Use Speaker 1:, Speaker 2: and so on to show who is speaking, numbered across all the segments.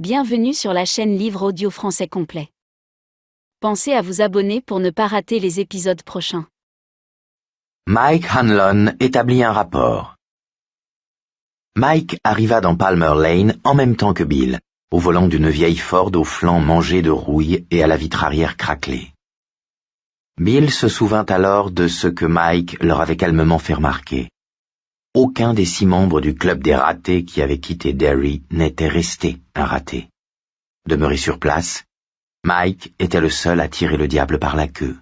Speaker 1: Bienvenue sur la chaîne Livre Audio Français Complet. Pensez à vous abonner pour ne pas rater les épisodes prochains.
Speaker 2: Mike Hanlon établit un rapport. Mike arriva dans Palmer Lane en même temps que Bill, au volant d'une vieille Ford aux flancs mangés de rouille et à la vitre arrière craquelée. Bill se souvint alors de ce que Mike leur avait calmement fait remarquer. Aucun des 6 membres du club des ratés qui avaient quitté Derry n'était resté un raté. Demeuré sur place, Mike était le seul à tirer le diable par la queue.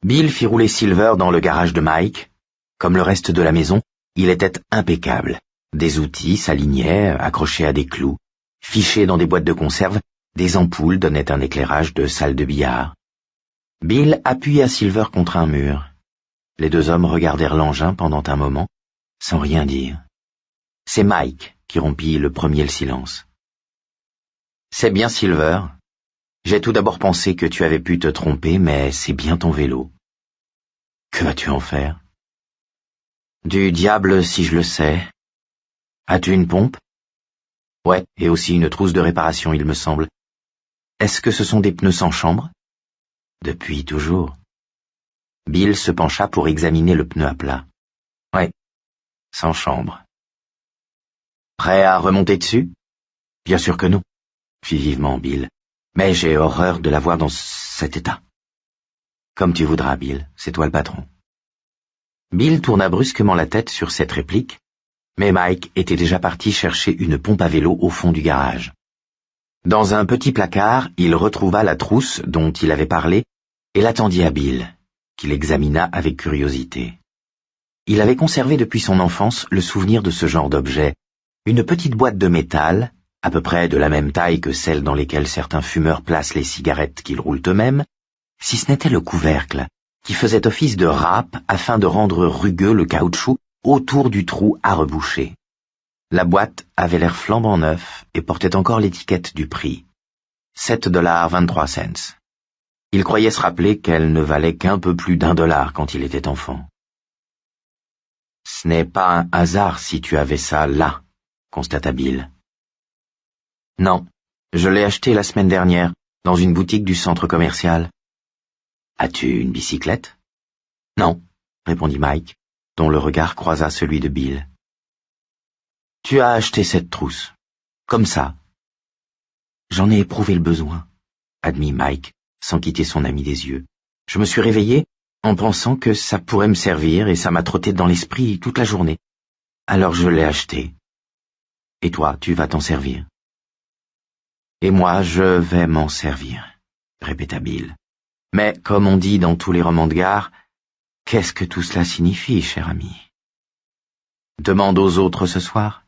Speaker 2: Bill fit rouler Silver dans le garage de Mike. Comme le reste de la maison, il était impeccable. Des outils s'alignaient, accrochés à des clous. Fichés dans des boîtes de conserve, des ampoules donnaient un éclairage de salle de billard. Bill appuya Silver contre un mur. Les 2 hommes regardèrent l'engin pendant un moment, sans rien dire. C'est Mike qui rompit le premier le silence. « C'est bien, Silver. J'ai tout d'abord pensé que tu avais pu te tromper, mais c'est bien ton vélo. Que vas-tu en faire? » « Du diable si je le sais. As-tu une pompe? » ?»« Ouais, et aussi une trousse de réparation, il me semble. Est-ce que ce sont des pneus sans chambre? » »« Depuis toujours. » Bill se pencha pour examiner le pneu à plat. « Ouais, sans chambre. »« Prêt à remonter dessus? » ?»« Bien sûr que non, » fit vivement Bill. « Mais j'ai horreur de la voir dans cet état. »« Comme tu voudras, Bill, c'est toi le patron. » Bill tourna brusquement la tête sur cette réplique, mais Mike était déjà parti chercher une pompe à vélo au fond du garage. Dans un petit placard, il retrouva la trousse dont il avait parlé et l'attendit à Bill, qui l'examina avec curiosité. Il avait conservé depuis son enfance le souvenir de ce genre d'objet, une petite boîte de métal, à peu près de la même taille que celle dans lesquelles certains fumeurs placent les cigarettes qu'ils roulent eux-mêmes, si ce n'était le couvercle, qui faisait office de râpe afin de rendre rugueux le caoutchouc autour du trou à reboucher. La boîte avait l'air flambant neuf et portait encore l'étiquette du prix. $7,23. Il croyait se rappeler qu'elle ne valait qu'un peu plus d'$1 quand il était enfant. « Ce n'est pas un hasard si tu avais ça là, » constata Bill. « Non, je l'ai acheté la semaine dernière, dans une boutique du centre commercial. »« As-tu une bicyclette? »« Non, » répondit Mike, dont le regard croisa celui de Bill. « Tu as acheté cette trousse, comme ça. »« J'en ai éprouvé le besoin, » admit Mike, sans quitter son ami des yeux. « Je me suis réveillé en pensant que ça pourrait me servir et ça m'a trotté dans l'esprit toute la journée. Alors je l'ai acheté. Et toi, tu vas t'en servir. »« Et moi, je vais m'en servir, » répéta Bill. « Mais, comme on dit dans tous les romans de gare, qu'est-ce que tout cela signifie, cher ami? Demande aux autres ce soir.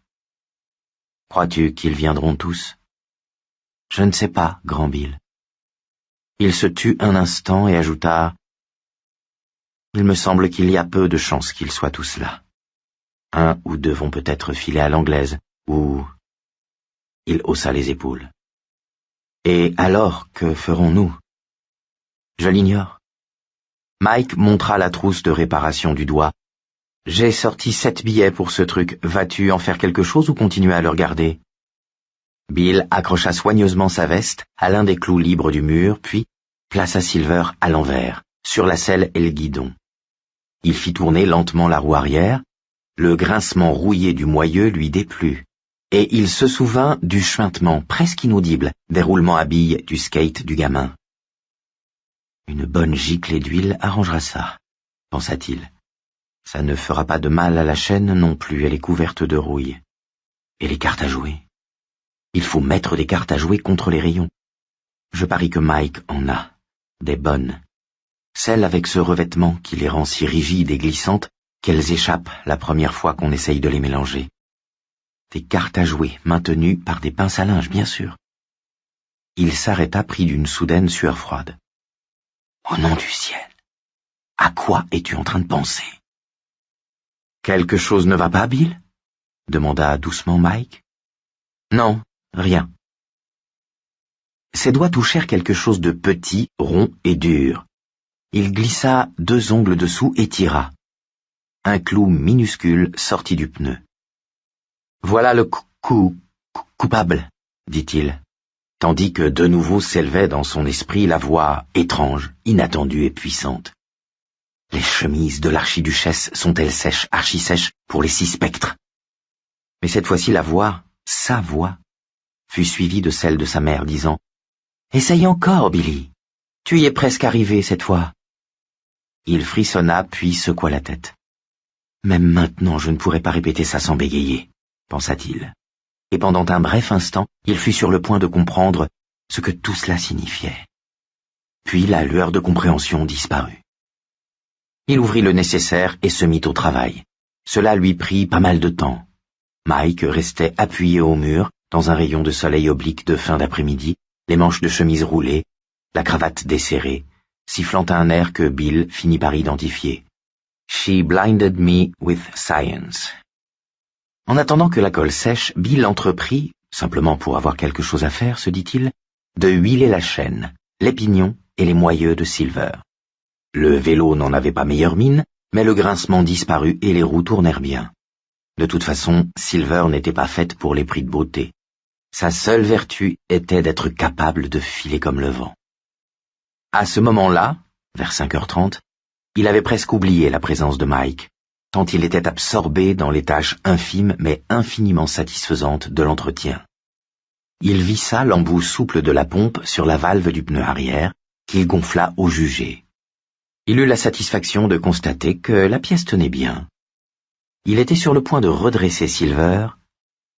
Speaker 2: Crois-tu qu'ils viendront tous? Je ne sais pas, grand Bill. » Il se tut un instant et ajouta: « Il me semble qu'il y a peu de chances qu'ils soient tous là. 1 ou 2 vont peut-être filer à l'anglaise, ou... » Il haussa les épaules. « Et alors, que ferons-nous? » Je l'ignore. Mike montra la trousse de réparation du doigt. « J'ai sorti 7 billets pour ce truc. Vas-tu en faire quelque chose ou continuer à le regarder? » Bill accrocha soigneusement sa veste à l'un des clous libres du mur, puis plaça Silver à l'envers, sur la selle et le guidon. Il fit tourner lentement la roue arrière. Le grincement rouillé du moyeu lui déplut, et il se souvint du chuintement presque inaudible des roulements à billes du skate du gamin. « Une bonne giclée d'huile arrangera ça, » pensa-t-il. « Ça ne fera pas de mal à la chaîne non plus, elle est couverte de rouille. Et les cartes à jouer? Il faut mettre des cartes à jouer contre les rayons. Je parie que Mike en a, des bonnes. Celles avec ce revêtement qui les rend si rigides et glissantes qu'elles échappent la première fois qu'on essaye de les mélanger. Des cartes à jouer maintenues par des pinces à linge, bien sûr. » Il s'arrêta pris d'une soudaine sueur froide. « Au nom du ciel, à quoi es-tu en train de penser? »« Quelque chose ne va pas, Bill? » demanda doucement Mike. « Non, rien. » Ses doigts touchèrent quelque chose de petit, rond et dur. Il glissa 2 ongles dessous et tira. Un clou minuscule sortit du pneu. « Voilà le coupable, » dit-il, tandis que de nouveau s'élevait dans son esprit la voix étrange, inattendue et puissante. Les chemises de l'archiduchesse sont-elles sèches, archi-sèches, pour les 6 spectres? Mais cette fois-ci la voix, sa voix, fut suivie de celle de sa mère, disant « Essaye encore, Billy. Tu y es presque arrivé cette fois. » Il frissonna, puis secoua la tête. « Même maintenant, je ne pourrais pas répéter ça sans bégayer, » pensa-t-il. Et pendant un bref instant, il fut sur le point de comprendre ce que tout cela signifiait. Puis la lueur de compréhension disparut. Il ouvrit le nécessaire et se mit au travail. Cela lui prit pas mal de temps. Mike restait appuyé au mur, dans un rayon de soleil oblique de fin d'après-midi, les manches de chemise roulées, la cravate desserrée, sifflant un air que Bill finit par identifier. « She blinded me with science ». En attendant que la colle sèche, Bill entreprit, simplement pour avoir quelque chose à faire, se dit-il, de huiler la chaîne, les pignons et les moyeux de Silver. Le vélo n'en avait pas meilleure mine, mais le grincement disparut et les roues tournèrent bien. De toute façon, Silver n'était pas faite pour les prix de beauté. Sa seule vertu était d'être capable de filer comme le vent. À ce moment-là, vers 5h30, il avait presque oublié la présence de Mike, tant il était absorbé dans les tâches infimes mais infiniment satisfaisantes de l'entretien. Il vissa l'embout souple de la pompe sur la valve du pneu arrière, qu'il gonfla au jugé. Il eut la satisfaction de constater que la pièce tenait bien. Il était sur le point de redresser Silver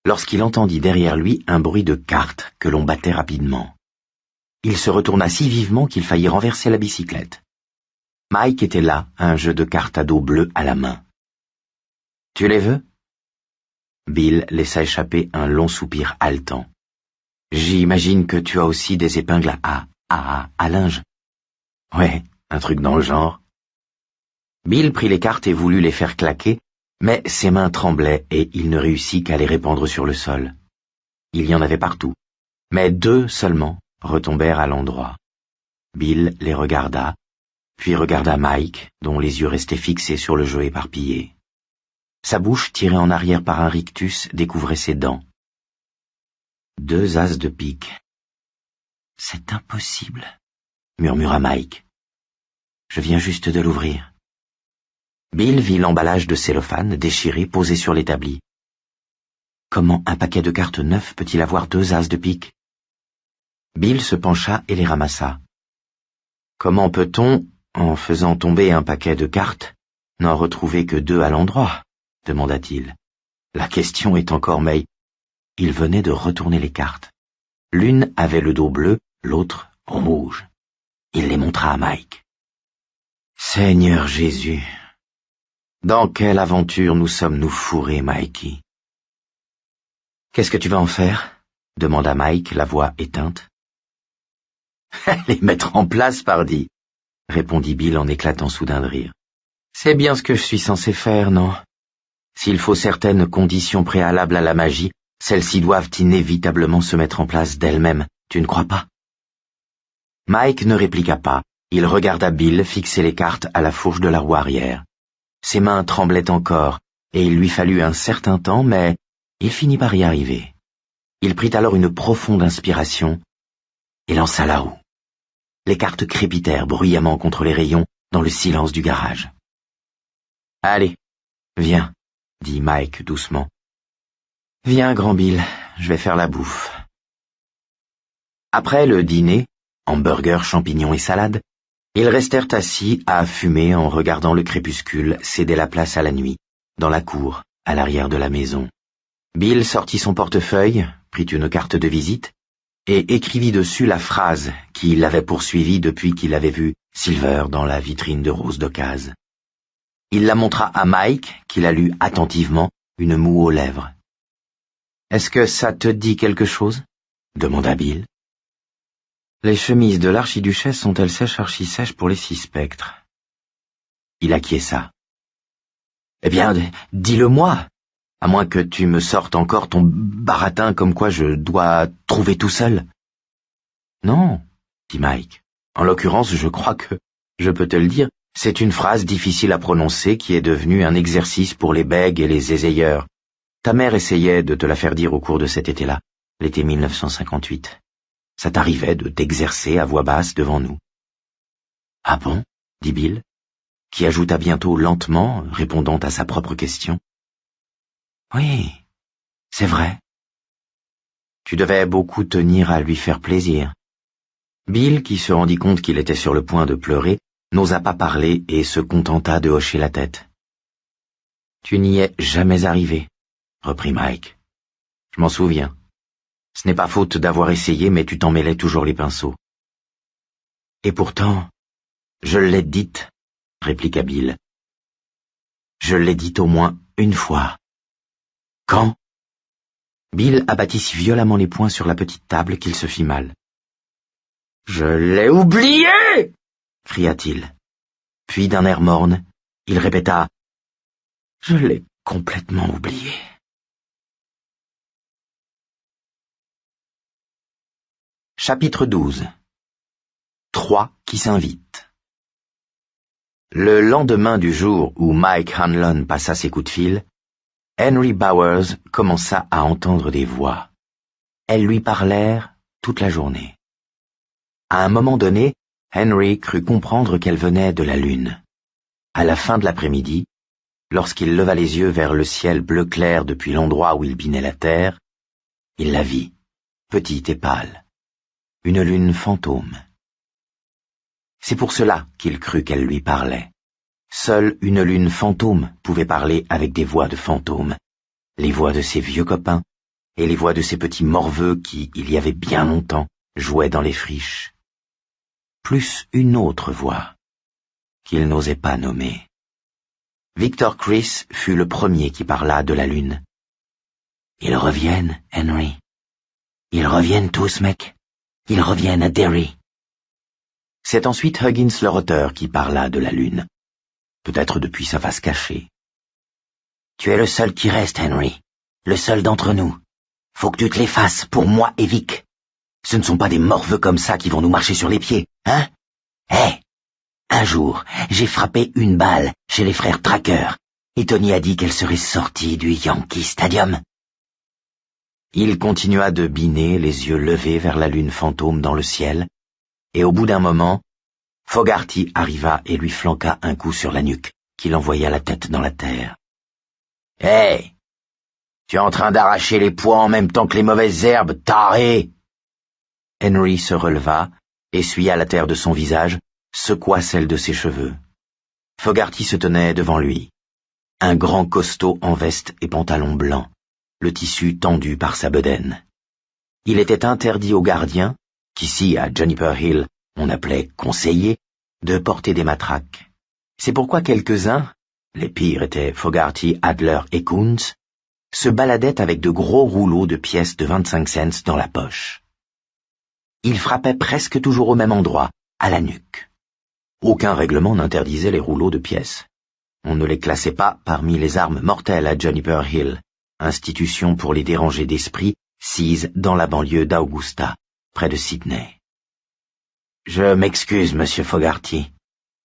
Speaker 2: lorsqu'il entendit derrière lui un bruit de cartes que l'on battait rapidement. Il se retourna si vivement qu'il faillit renverser la bicyclette. Mike était là, un jeu de cartes à dos bleu à la main. « Tu les veux ?» Bill laissa échapper un long soupir haletant. « J'imagine que tu as aussi des épingles à linge. »« Ouais, un truc dans le genre. » Bill prit les cartes et voulut les faire claquer, mais ses mains tremblaient et il ne réussit qu'à les répandre sur le sol. Il y en avait partout, mais 2 seulement retombèrent à l'endroit. Bill les regarda, puis regarda Mike, dont les yeux restaient fixés sur le jeu éparpillé. Sa bouche, tirée en arrière par un rictus, découvrait ses dents. 2 as de pique. « C'est impossible, » murmura Mike. « Je viens juste de l'ouvrir. » Bill vit l'emballage de cellophane déchiré posé sur l'établi. Comment un paquet de cartes neuf peut-il avoir 2 as de pique? Bill se pencha et les ramassa. Comment peut-on, en faisant tomber un paquet de cartes, n'en retrouver que 2 à l'endroit? Demanda-t-il. La question est encore mais il venait de retourner les cartes. L'une avait le dos bleu, l'autre rouge. Il les montra à Mike. Seigneur Jésus! Dans quelle aventure nous sommes-nous fourrés, Mikey? Qu'est-ce que tu vas en faire? Demanda Mike, la voix éteinte. Les mettre en place, pardi, répondit Bill en éclatant soudain de rire. C'est bien ce que je suis censé faire, non? S'il faut certaines conditions préalables à la magie, celles-ci doivent inévitablement se mettre en place d'elles-mêmes, tu ne crois pas? Mike ne répliqua pas, il regarda Bill fixer les cartes à la fourche de la roue arrière. Ses mains tremblaient encore, et il lui fallut un certain temps, mais il finit par y arriver. Il prit alors une profonde inspiration et lança la roue. Les cartes crépitèrent bruyamment contre les rayons dans le silence du garage. « Allez, viens, » dit Mike doucement. « Viens, grand Bill, je vais faire la bouffe. » Après le dîner, hamburger, champignons et salade, ils restèrent assis à fumer en regardant le crépuscule céder la place à la nuit, dans la cour, à l'arrière de la maison. Bill sortit son portefeuille, prit une carte de visite, et écrivit dessus la phrase qui l'avait poursuivi depuis qu'il avait vu Silver dans la vitrine de rose d'occasion. Il la montra à Mike, qui la lut attentivement, une moue aux lèvres. « Est-ce que ça te dit quelque chose ?» demanda Bill. Les chemises de l'archiduchesse sont-elles sèches archi-sèches pour les 6 spectres? Il acquiesça. Eh bien, dis-le-moi, à moins que tu me sortes encore ton baratin comme quoi je dois trouver tout seul. Non, dit Mike. En l'occurrence, je crois que, je peux te le dire, c'est une phrase difficile à prononcer qui est devenue un exercice pour les bègues et les ésayeurs. Ta mère essayait de te la faire dire au cours de cet été-là. l'été 1958. Ça t'arrivait de t'exercer à voix basse devant nous. Ah bon? Dit Bill, qui ajouta bientôt lentement, répondant à sa propre question. Oui, c'est vrai. Tu devais beaucoup tenir à lui faire plaisir. Bill, qui se rendit compte qu'il était sur le point de pleurer, n'osa pas parler et se contenta de hocher la tête. Tu n'y es jamais arrivé, reprit Mike. Je m'en souviens. Ce n'est pas faute d'avoir essayé, mais tu t'en mêlais toujours les pinceaux. Et pourtant, je l'ai dite, répliqua Bill. Je l'ai dite au moins une fois. Quand? Bill abattit si violemment les poings sur la petite table qu'il se fit mal. Je l'ai oublié! Cria-t-il. Puis d'un air morne, il répéta « Je l'ai complètement oublié. » Chapitre 12. 3 qui s'invitent. Le lendemain du jour où Mike Hanlon passa ses coups de fil, Henry Bowers commença à entendre des voix. Elles lui parlèrent toute la journée. À un moment donné, Henry crut comprendre qu'elle venait de la lune. À la fin de l'après-midi, lorsqu'il leva les yeux vers le ciel bleu clair depuis l'endroit où il binait la terre, il la vit, petite et pâle, une lune fantôme. C'est pour cela qu'il crut qu'elle lui parlait. Seule une lune fantôme pouvait parler avec des voix de fantômes, les voix de ses vieux copains et les voix de ces petits morveux qui, il y avait bien longtemps, jouaient dans les friches. Plus une autre voix, qu'il n'osait pas nommer. Victor Chris fut le premier qui parla de la lune. « Ils reviennent, Henry. Ils reviennent tous, mec. Ils reviennent à Derry. » C'est ensuite Huggins le roteur qui parla de la lune, peut-être depuis sa face cachée. « Tu es le seul qui reste, Henry, le seul d'entre nous. Faut que tu te les fasses pour moi et Vic. Ce ne sont pas des morveux comme ça qui vont nous marcher sur les pieds, hein? Hé! Un jour, j'ai frappé une balle chez les frères Tracker, et Tony a dit qu'elle serait sortie du Yankee Stadium. » Il continua de biner, les yeux levés vers la lune fantôme dans le ciel, et au bout d'un moment, Fogarty arriva et lui flanqua un coup sur la nuque, qui l'envoya la tête dans la terre. « Hé! Tu es en train d'arracher les pois en même temps que les mauvaises herbes, taré !» Henry se releva, essuya la terre de son visage, secoua celle de ses cheveux. Fogarty se tenait devant lui, un grand costaud en veste et pantalon blanc, le tissu tendu par sa bedaine. Il était interdit aux gardiens, qu'ici à Juniper Hill on appelait conseillers, de porter des matraques. C'est pourquoi quelques-uns, les pires étaient Fogarty, Adler et Kuntz, se baladaient avec de gros rouleaux de pièces de 25 cents dans la poche. Ils frappaient presque toujours au même endroit, à la nuque. Aucun règlement n'interdisait les rouleaux de pièces. On ne les classait pas parmi les armes mortelles à Juniper Hill, institution pour les dérangés d'esprit sise dans la banlieue d'Augusta, près de Sydney. « Je m'excuse, monsieur Fogarty, »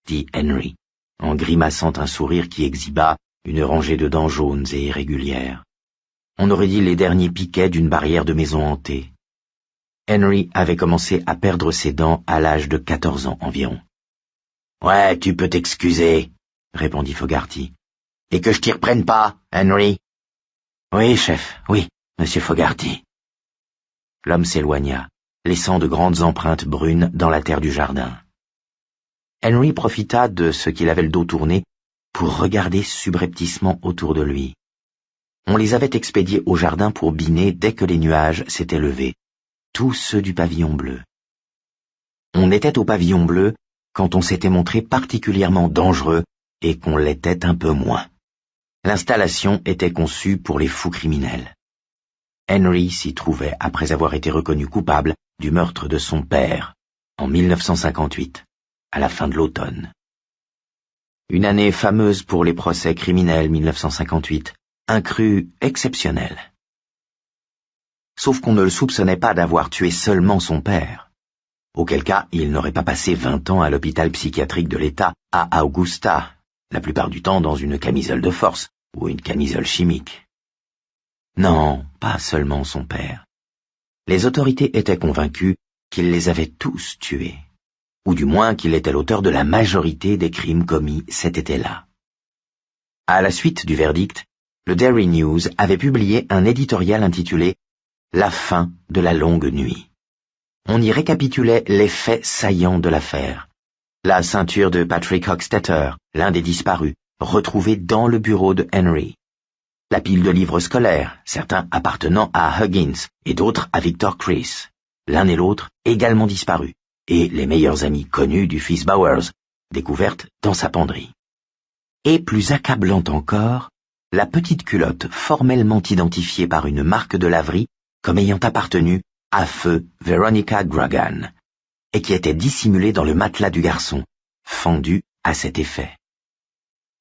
Speaker 2: dit Henry, en grimaçant un sourire qui exhiba une rangée de dents jaunes et irrégulières. On aurait dit les derniers piquets d'une barrière de maison hantée. Henry avait commencé à perdre ses dents à l'âge de 14 ans environ. « Ouais, tu peux t'excuser, » répondit Fogarty. « Et que je t'y reprenne pas, Henry ?»« Oui, chef, oui, monsieur Fogarty. » L'homme s'éloigna, laissant de grandes empreintes brunes dans la terre du jardin. Henry profita de ce qu'il avait le dos tourné pour regarder subrepticement autour de lui. On les avait expédiés au jardin pour biner dès que les nuages s'étaient levés, tous ceux du pavillon bleu. On était au pavillon bleu quand on s'était montré particulièrement dangereux et qu'on l'était un peu moins. L'installation était conçue pour les fous criminels. Henry s'y trouvait après avoir été reconnu coupable du meurtre de son père, en 1958, à la fin de l'automne. Une année fameuse pour les procès criminels 1958, un cru exceptionnel. Sauf qu'on ne le soupçonnait pas d'avoir tué seulement son père, auquel cas il n'aurait pas passé 20 ans à l'hôpital psychiatrique de l'État à Augusta, la plupart du temps dans une camisole de force ou une camisole chimique. Non, pas seulement son père. les autorités étaient convaincues qu'il les avait tous tués, ou du moins qu'il était l'auteur de la majorité des crimes commis cet été-là. À la suite du verdict, le Daily News avait publié un éditorial intitulé « La fin de la longue nuit ». On y récapitulait les faits saillants de l'affaire. La ceinture de Patrick Hochstetter, l'un des disparus, retrouvée dans le bureau de Henry. La pile de livres scolaires, certains appartenant à Huggins et d'autres à Victor Chris, l'un et l'autre également disparus, et les meilleurs amis connus du fils Bowers, découverte dans sa penderie. Et plus accablant encore, la petite culotte formellement identifiée par une marque de laverie comme ayant appartenu à feu Veronica Grogan, et qui était dissimulée dans le matelas du garçon, fendu à cet effet.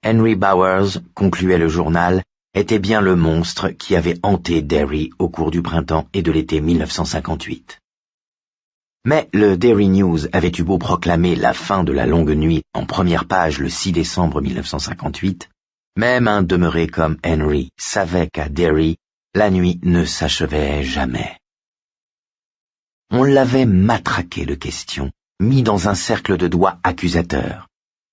Speaker 2: Henry Bowers, concluait le journal, était bien le monstre qui avait hanté Derry au cours du printemps et de l'été 1958. Mais le Daily News avait eu beau proclamer la fin de la longue nuit en première page le 6 décembre 1958, même un demeuré comme Henry savait qu'à Derry, la nuit ne s'achevait jamais. On l'avait matraqué de questions, mis dans un cercle de doigts accusateurs.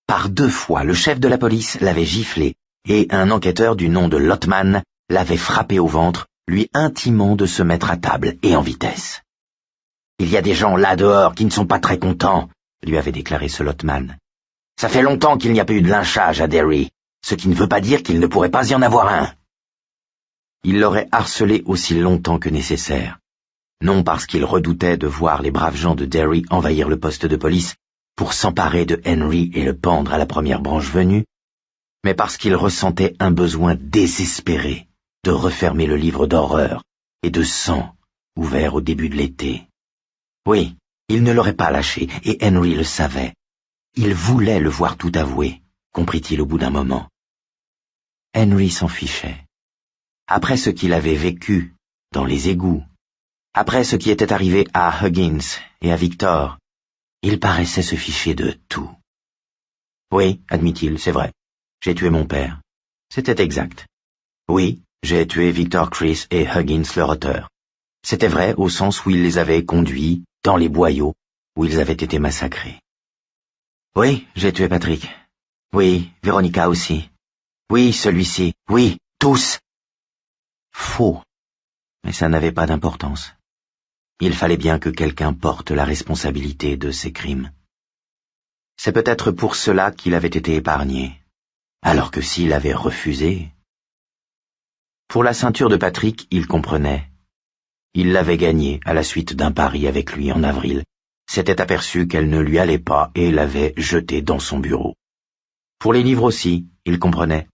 Speaker 2: Par 2 fois, le chef de la police l'avait giflé, et un enquêteur du nom de Lotman l'avait frappé au ventre, lui intimant de se mettre à table et en vitesse. « Il y a des gens là dehors qui ne sont pas très contents », lui avait déclaré ce Lotman. « Ça fait longtemps qu'il n'y a pas eu de lynchage à Derry, ce qui ne veut pas dire qu'il ne pourrait pas y en avoir un. » Il l'aurait harcelé aussi longtemps que nécessaire, non parce qu'il redoutait de voir les braves gens de Derry envahir le poste de police pour s'emparer de Henry et le pendre à la première branche venue, mais parce qu'il ressentait un besoin désespéré de refermer le livre d'horreur et de sang ouvert au début de l'été. Oui, il ne l'aurait pas lâché, et Henry le savait. Il voulait le voir tout avouer, comprit-il au bout d'un moment. Henry s'en fichait. Après ce qu'il avait vécu dans les égouts, après ce qui était arrivé à Huggins et à Victor, il paraissait se ficher de tout. Oui, admit-il, c'est vrai. J'ai tué mon père. C'était exact. Oui, j'ai tué Victor Chris et Huggins leur auteur. C'était vrai au sens où il les avait conduits dans les boyaux où ils avaient été massacrés. Oui, j'ai tué Patrick. Oui, Véronica aussi. Oui, celui-ci. Oui, tous. Faux. Mais ça n'avait pas d'importance. Il fallait bien que quelqu'un porte la responsabilité de ces crimes. C'est peut-être pour cela qu'il avait été épargné, alors que s'il avait refusé... Pour la ceinture de Patrick, il comprenait. Il l'avait gagnée à la suite d'un pari avec lui en avril, s'était aperçu qu'elle ne lui allait pas et l'avait jetée dans son bureau. Pour les livres aussi, il comprenait.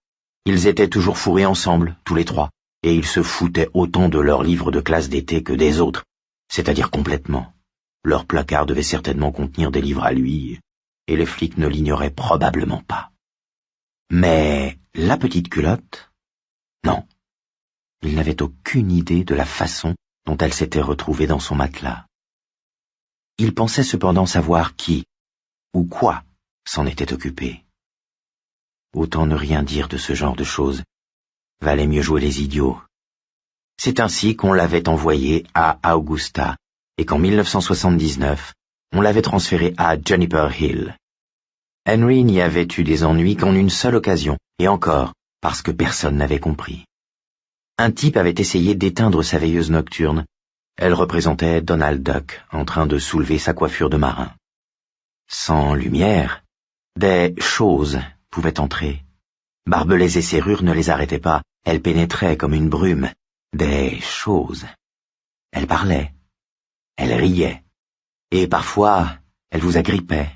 Speaker 2: Ils étaient toujours fourrés ensemble, tous les trois, et ils se foutaient autant de leurs livres de classe d'été que des autres, c'est-à-dire complètement. Leur placard devait certainement contenir des livres à lui, et les flics ne l'ignoraient probablement pas. Mais la petite culotte? Non. Il n'avait aucune idée de la façon dont elle s'était retrouvée dans son matelas. Il pensait cependant savoir qui, ou quoi, s'en était occupé. Autant ne rien dire de ce genre de choses. Valait mieux jouer les idiots. C'est ainsi qu'on l'avait envoyé à Augusta, et qu'en 1979, on l'avait transféré à Juniper Hill. Henry n'y avait eu des ennuis qu'en une seule occasion, et encore, parce que personne n'avait compris. Un type avait essayé d'éteindre sa veilleuse nocturne. Elle représentait Donald Duck en train de soulever sa coiffure de marin. Sans lumière, des choses pouvaient entrer. Barbelés et serrures ne les arrêtaient pas, elles pénétraient comme une brume. Des choses. Elle parlait. Elle riait. Et parfois, elle vous agrippait.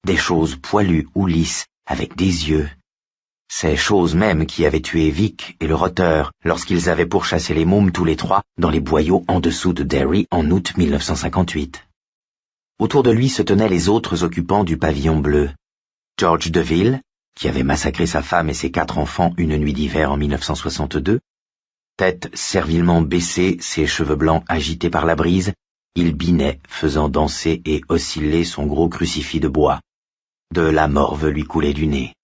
Speaker 2: Des choses poilues ou lisses, avec des yeux. Ces choses mêmes qui avaient tué Vic et le roteur lorsqu'ils avaient pourchassé les mômes tous les trois dans les boyaux en dessous de Derry en août 1958. Autour de lui se tenaient les autres occupants du pavillon bleu. George Deville, qui avait massacré sa femme et ses 4 enfants une nuit d'hiver en 1962, tête servilement baissée, ses cheveux blancs agités par la brise, il binait, faisant danser et osciller son gros crucifix de bois. De la morve lui coulait du nez.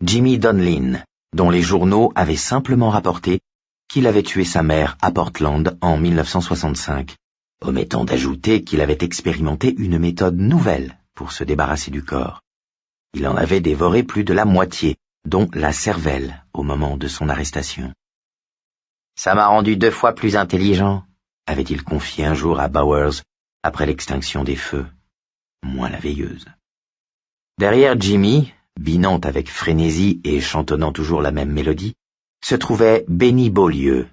Speaker 2: Jimmy Donlin, dont les journaux avaient simplement rapporté qu'il avait tué sa mère à Portland en 1965, omettant d'ajouter qu'il avait expérimenté une méthode nouvelle pour se débarrasser du corps. Il en avait dévoré plus de la moitié, dont la cervelle, au moment de son arrestation. « Ça m'a rendu 2 fois plus intelligent », avait-il confié un jour à Bowers, après l'extinction des feux, moins la veilleuse. Derrière Jimmy, binant avec frénésie et chantonnant toujours la même mélodie, se trouvait Benny Beaulieu,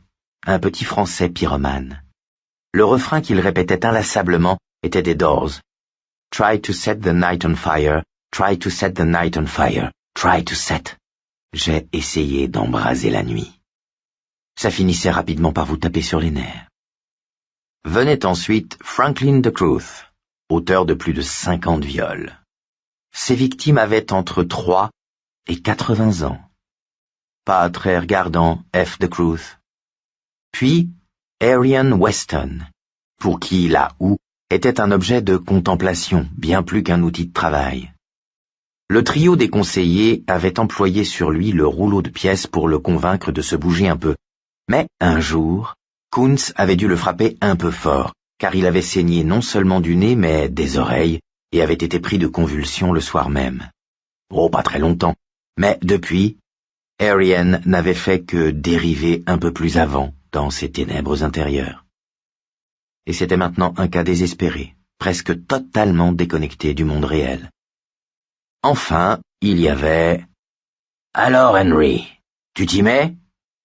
Speaker 2: un petit Français pyromane. Le refrain qu'il répétait inlassablement était des Doors. « Try to set the night on fire, try to set the night on fire, try to set. » J'ai essayé d'embraser la nuit. Ça finissait rapidement par vous taper sur les nerfs. Venait ensuite Franklin de Cruz, auteur de plus de 50 viols. Ses victimes avaient entre 3 et 80 ans. Pas très regardant, F. de Cruz. Puis, Arian Weston, pour qui la houe était un objet de contemplation, bien plus qu'un outil de travail. Le trio des conseillers avait employé sur lui le rouleau de pièces pour le convaincre de se bouger un peu. Mais, un jour, Kuntz avait dû le frapper un peu fort, car il avait saigné non seulement du nez, mais des oreilles, et avait été pris de convulsions le soir même. Oh, pas très longtemps, mais depuis, Arian n'avait fait que dériver un peu plus avant dans ses ténèbres intérieures. Et c'était maintenant un cas désespéré, presque totalement déconnecté du monde réel. Enfin, il y avait... « Alors, Henry, tu t'y mets ?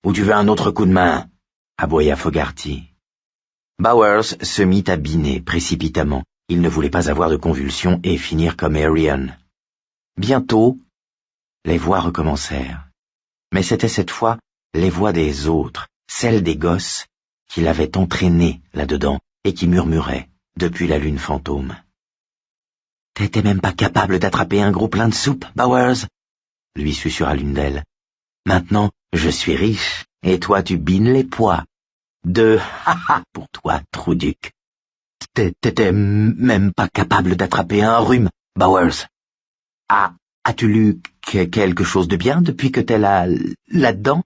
Speaker 2: Ou tu veux un autre coup de main ?» aboya Fogarty. Bowers se mit à biner précipitamment. Il ne voulait pas avoir de convulsions et finir comme Arian. Bientôt, les voix recommencèrent. Mais c'était cette fois les voix des autres, celles des gosses, qui l'avaient entraîné là-dedans et qui murmuraient depuis la lune fantôme. « T'étais même pas capable d'attraper un gros plein de soupe, Bowers !» lui susurra l'une d'elles. « Maintenant, je suis riche, et toi tu bines les pois. De ha-ha pour toi, Trouduc. T'étais même pas capable d'attraper un rhume, Bowers. As-tu lu quelque chose de bien depuis que t'es là-dedans?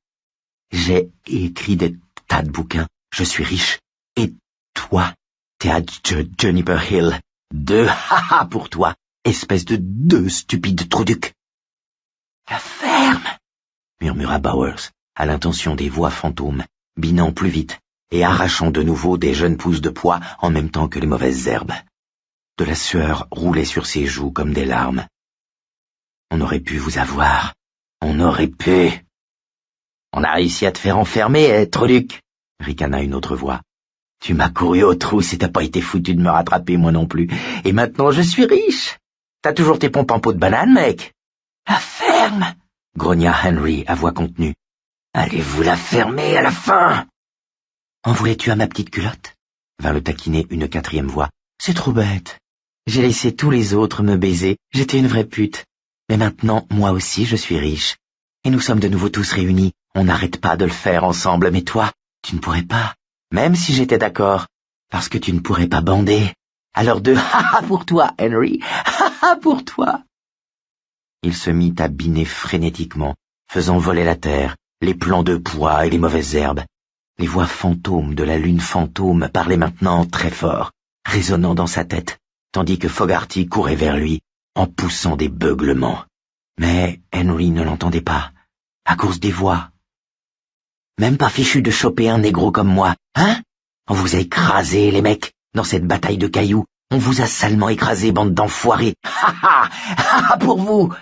Speaker 2: J'ai écrit des tas de bouquins, je suis riche. Et toi, t'es à Juniper Hill. De ha-ha pour toi, espèce de stupide Trouduc. La ferme, murmura Bowers, à l'intention des voix fantômes, binant plus vite et arrachant de nouveau des jeunes pousses de pois en même temps que les mauvaises herbes. De la sueur roulait sur ses joues comme des larmes. On aurait pu vous avoir. On aurait pu. On a réussi à te faire enfermer, Trouduc, ricana une autre voix. Tu m'as couru au trou si t'as pas été foutu de me rattraper, moi non plus. Et maintenant je suis riche. T'as toujours tes pompes en peau de banane, mec. La ferme, grogna Henry à voix contenue. Allez-vous la fermer à la fin? En voulais-tu à ma petite culotte? Vint le taquiner une 4e voix. C'est trop bête. J'ai laissé tous les autres me baiser. J'étais une vraie pute. Mais maintenant, moi aussi, je suis riche. Et nous sommes de nouveau tous réunis. On n'arrête pas de le faire ensemble. Mais toi, tu ne pourrais pas. Même si j'étais d'accord. Parce que tu ne pourrais pas bander. Alors de ha-ha pour toi, Henry. Ha-ha pour toi. Il se mit à biner frénétiquement, faisant voler la terre, les plants de pois et les mauvaises herbes. Les voix fantômes de la lune fantôme parlaient maintenant très fort, résonnant dans sa tête, tandis que Fogarty courait vers lui, en poussant des beuglements. Mais Henry ne l'entendait pas, à cause des voix. Même pas fichu de choper un négro comme moi, hein? On vous a écrasés, les mecs, dans cette bataille de cailloux. On vous a salement écrasés, bande d'enfoirés. Ha ha! Ha ha pour vous!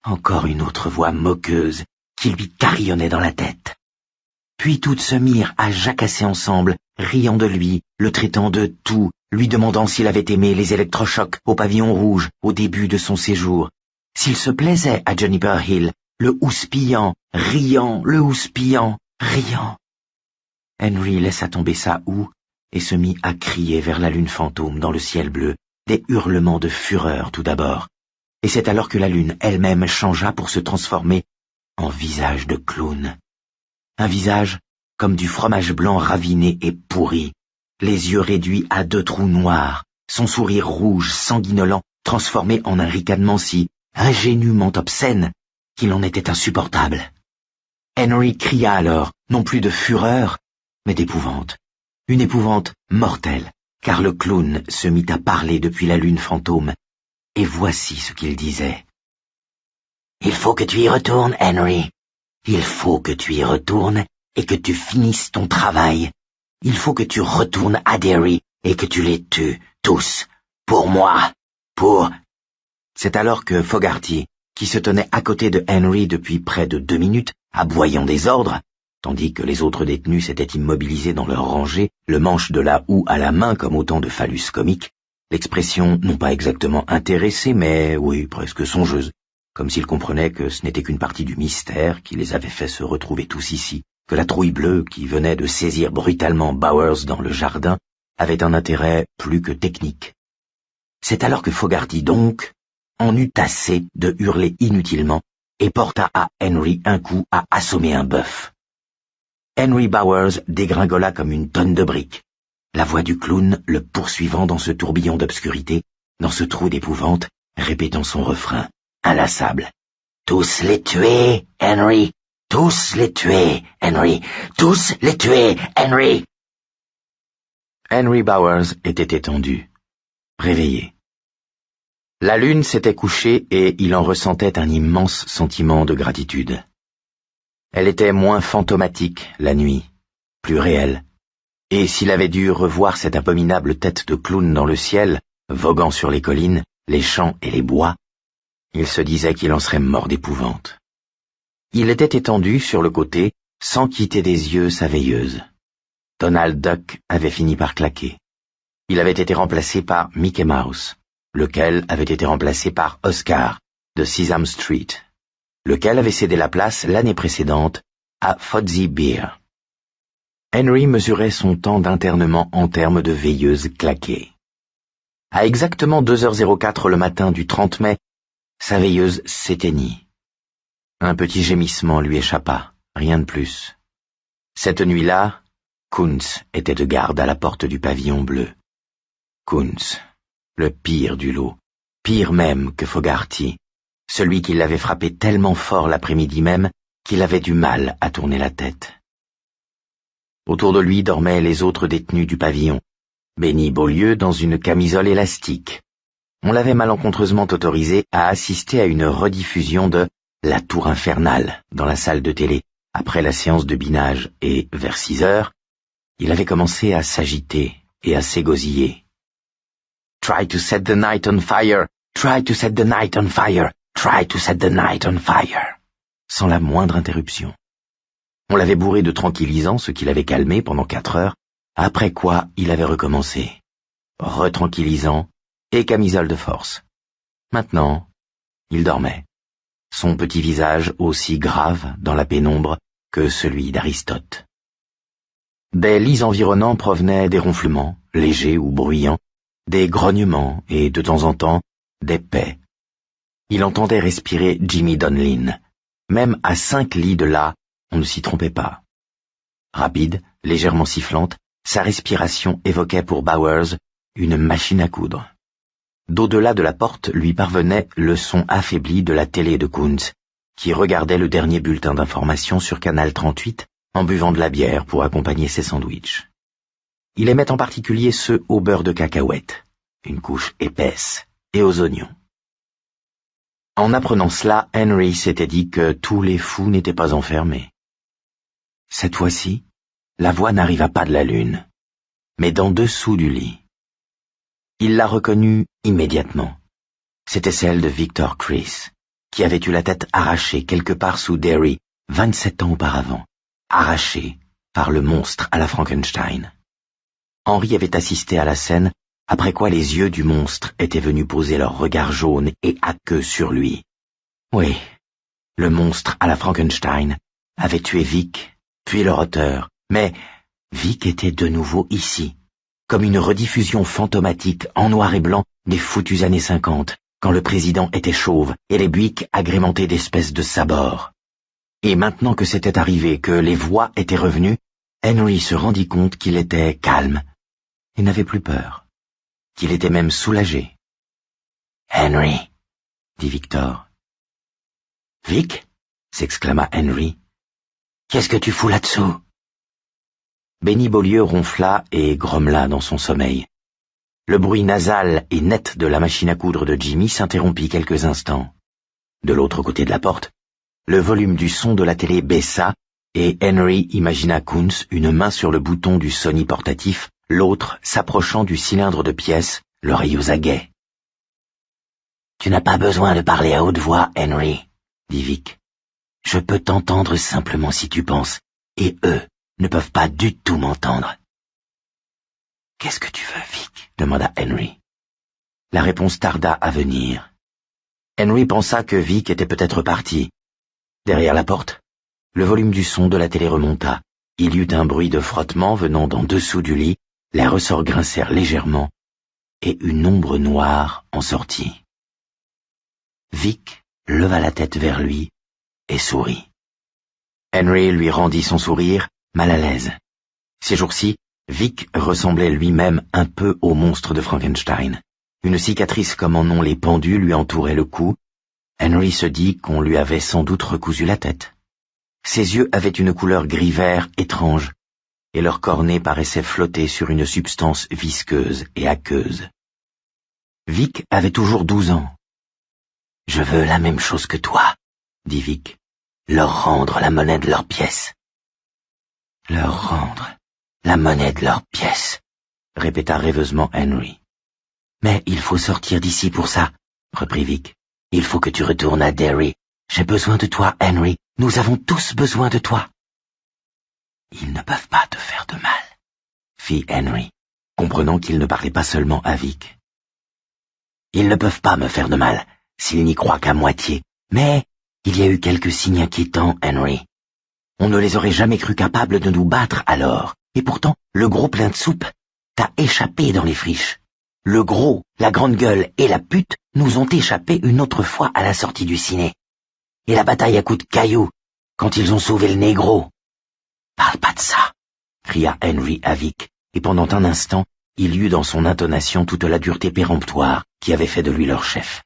Speaker 2: Encore une autre voix moqueuse qui lui carillonnait dans la tête. Puis toutes se mirent à jacasser ensemble, riant de lui, le traitant de tout, lui demandant s'il avait aimé les électrochocs au pavillon rouge au début de son séjour, s'il se plaisait à Juniper Hill, le houspillant, riant, le houspillant, riant. Henry laissa tomber sa houe et se mit à crier vers la lune fantôme dans le ciel bleu, des hurlements de fureur tout d'abord, et c'est alors que la lune elle-même changea pour se transformer en visage de clown. Un visage comme du fromage blanc raviné et pourri, les yeux réduits à 2 trous noirs, son sourire rouge sanguinolent transformé en un ricanement si ingénument obscène qu'il en était insupportable. Henry cria alors, non plus de fureur, mais d'épouvante. Une épouvante mortelle, car le clown se mit à parler depuis la lune fantôme, et voici ce qu'il disait. « Il faut que tu y retournes, Henry. Il faut que tu y retournes et que tu finisses ton travail. Il faut que tu retournes à Derry et que tu les tues, tous. Pour moi. Pour... » C'est alors que Fogarty, qui se tenait à côté de Henry depuis près de 2 minutes, aboyant des ordres, tandis que les autres détenus s'étaient immobilisés dans leur rangée, le manche de la houe à la main comme autant de phallus comiques, l'expression non pas exactement intéressée, mais oui, presque songeuse, comme s'ils comprenaient que ce n'était qu'une partie du mystère qui les avait fait se retrouver tous ici, que la trouille bleue qui venait de saisir brutalement Bowers dans le jardin avait un intérêt plus que technique. C'est alors que Fogarty donc en eut assez de hurler inutilement et porta à Henry un coup à assommer un bœuf. Henry Bowers dégringola comme une tonne de briques, la voix du clown le poursuivant dans ce tourbillon d'obscurité, dans ce trou d'épouvante, répétant son refrain, inlassable. « Tous les tuer, Henry! Tous les tuer, Henry! Tous les tuer, Henry! » Henry Bowers était étendu, réveillé. La lune s'était couchée et il en ressentait un immense sentiment de gratitude. Elle était moins fantomatique, la nuit, plus réelle, et s'il avait dû revoir cette abominable tête de clown dans le ciel, voguant sur les collines, les champs et les bois, il se disait qu'il en serait mort d'épouvante. Il était étendu sur le côté, sans quitter des yeux sa veilleuse. Donald Duck avait fini par claquer. Il avait été remplacé par Mickey Mouse, lequel avait été remplacé par Oscar, de Sesame Street, lequel avait cédé la place l'année précédente à Fozzie Bear. Henry mesurait son temps d'internement en termes de veilleuse claquée. À exactement 2h04 le matin du 30 mai, sa veilleuse s'éteignit. Un petit gémissement lui échappa, rien de plus. Cette nuit-là, Kunz était de garde à la porte du pavillon bleu. Kunz, le pire du lot, pire même que Fogarty, celui qui l'avait frappé tellement fort l'après-midi même qu'il avait du mal à tourner la tête. Autour de lui dormaient les autres détenus du pavillon, Benny Beaulieu dans une camisole élastique. On l'avait malencontreusement autorisé à assister à une rediffusion de La Tour Infernale dans la salle de télé, après la séance de binage, et, vers 6 heures, il avait commencé à s'agiter et à s'égosiller. « Try to set the night on fire! Try to set the night on fire! Try to set the night on fire !» sans la moindre interruption. On l'avait bourré de tranquillisants, ce qui l'avait calmé pendant 4 heures, après quoi il avait recommencé. Retranquillisant et camisole de force. Maintenant, il dormait, son petit visage aussi grave dans la pénombre que celui d'Aristote. Des lits environnants provenaient des ronflements, légers ou bruyants, des grognements et, de temps en temps, des paix. Il entendait respirer Jimmy Donlin. Même à 5 lits de là, on ne s'y trompait pas. Rapide, légèrement sifflante, sa respiration évoquait pour Bowers une machine à coudre. D'au-delà de la porte lui parvenait le son affaibli de la télé de Kunz, qui regardait le dernier bulletin d'information sur Canal 38 en buvant de la bière pour accompagner ses sandwichs. Il aimait en particulier ceux au beurre de cacahuète, une couche épaisse, et aux oignons. En apprenant cela, Henry s'était dit que tous les fous n'étaient pas enfermés. Cette fois-ci, la voix n'arriva pas de la lune, mais d'en dessous du lit. Il la reconnut immédiatement. C'était celle de Victor Chris, qui avait eu la tête arrachée quelque part sous Derry 27 ans auparavant, arrachée par le monstre à la Frankenstein. Henry avait assisté à la scène, après quoi les yeux du monstre étaient venus poser leur regard jaune et aqueux sur lui. Oui, le monstre à la Frankenstein avait tué Vic, puis leur auteur, mais Vic était de nouveau ici, comme une rediffusion fantomatique en noir et blanc des foutues années 50, quand le président était chauve et les Buick agrémentés d'espèces de sabords. Et maintenant que c'était arrivé, que les voix étaient revenues, Henry se rendit compte qu'il était calme et n'avait plus peur, qu'il était même soulagé. « Henry !» dit Victor. « Vic !» s'exclama Henry. « Qu'est-ce que tu fous là-dessous ?» Benny Beaulieu ronfla et grommela dans son sommeil, Le bruit nasal et net de la machine à coudre de Jimmy s'interrompit quelques instants. De l'autre côté de la porte, le volume du son de la télé baissa et Henry imagina Kunz une main sur le bouton du Sony portatif, l'autre s'approchant du cylindre de pièces, l'oreille aux aguets. « Tu n'as pas besoin de parler à haute voix, Henry, » dit Vic. « Je peux t'entendre simplement si tu penses, et eux ne peuvent pas du tout m'entendre. »« Qu'est-ce que tu veux, Vic ?» demanda Henry. La réponse tarda à venir. Henry pensa que Vic était peut-être parti. Derrière la porte, le volume du son de la télé remonta. Il y eut un bruit de frottement venant d'en dessous du lit, les ressorts grincèrent légèrement, et une ombre noire en sortit. Vic leva la tête vers lui et sourit. Henry lui rendit son sourire, mal à l'aise. Ces jours-ci, Vic ressemblait lui-même un peu au monstre de Frankenstein. Une cicatrice comme en ont les pendus lui entourait le cou. Henry se dit qu'on lui avait sans doute recousu la tête. Ses yeux avaient une couleur gris-vert étrange, et leur cornet paraissait flotter sur une substance visqueuse et aqueuse. Vic avait toujours 12 ans. « Je veux la même chose que toi, » dit Vic. « Leur rendre la monnaie de leurs pièces. »« Leur rendre la monnaie de leurs pièces, » répéta rêveusement Henry. « Mais il faut sortir d'ici pour ça, » reprit Vic. « Il faut que tu retournes à Derry. J'ai besoin de toi, Henry. Nous avons tous besoin de toi. »« Ils ne peuvent pas te faire de mal, » fit Henry, comprenant qu'il ne parlait pas seulement à Vic. « Ils ne peuvent pas me faire de mal, s'ils n'y croient qu'à moitié. Mais il y a eu quelques signes inquiétants, Henry. On ne les aurait jamais crus capables de nous battre alors. Et pourtant, le gros plein de soupe t'a échappé dans les friches. Le gros, la grande gueule et la pute nous ont échappé une autre fois à la sortie du ciné. Et la bataille à coups de cailloux, quand ils ont sauvé le négro. « Parle pas de ça !» cria Henry à Vic, et pendant un instant, il y eut dans son intonation toute la dureté péremptoire qui avait fait de lui leur chef.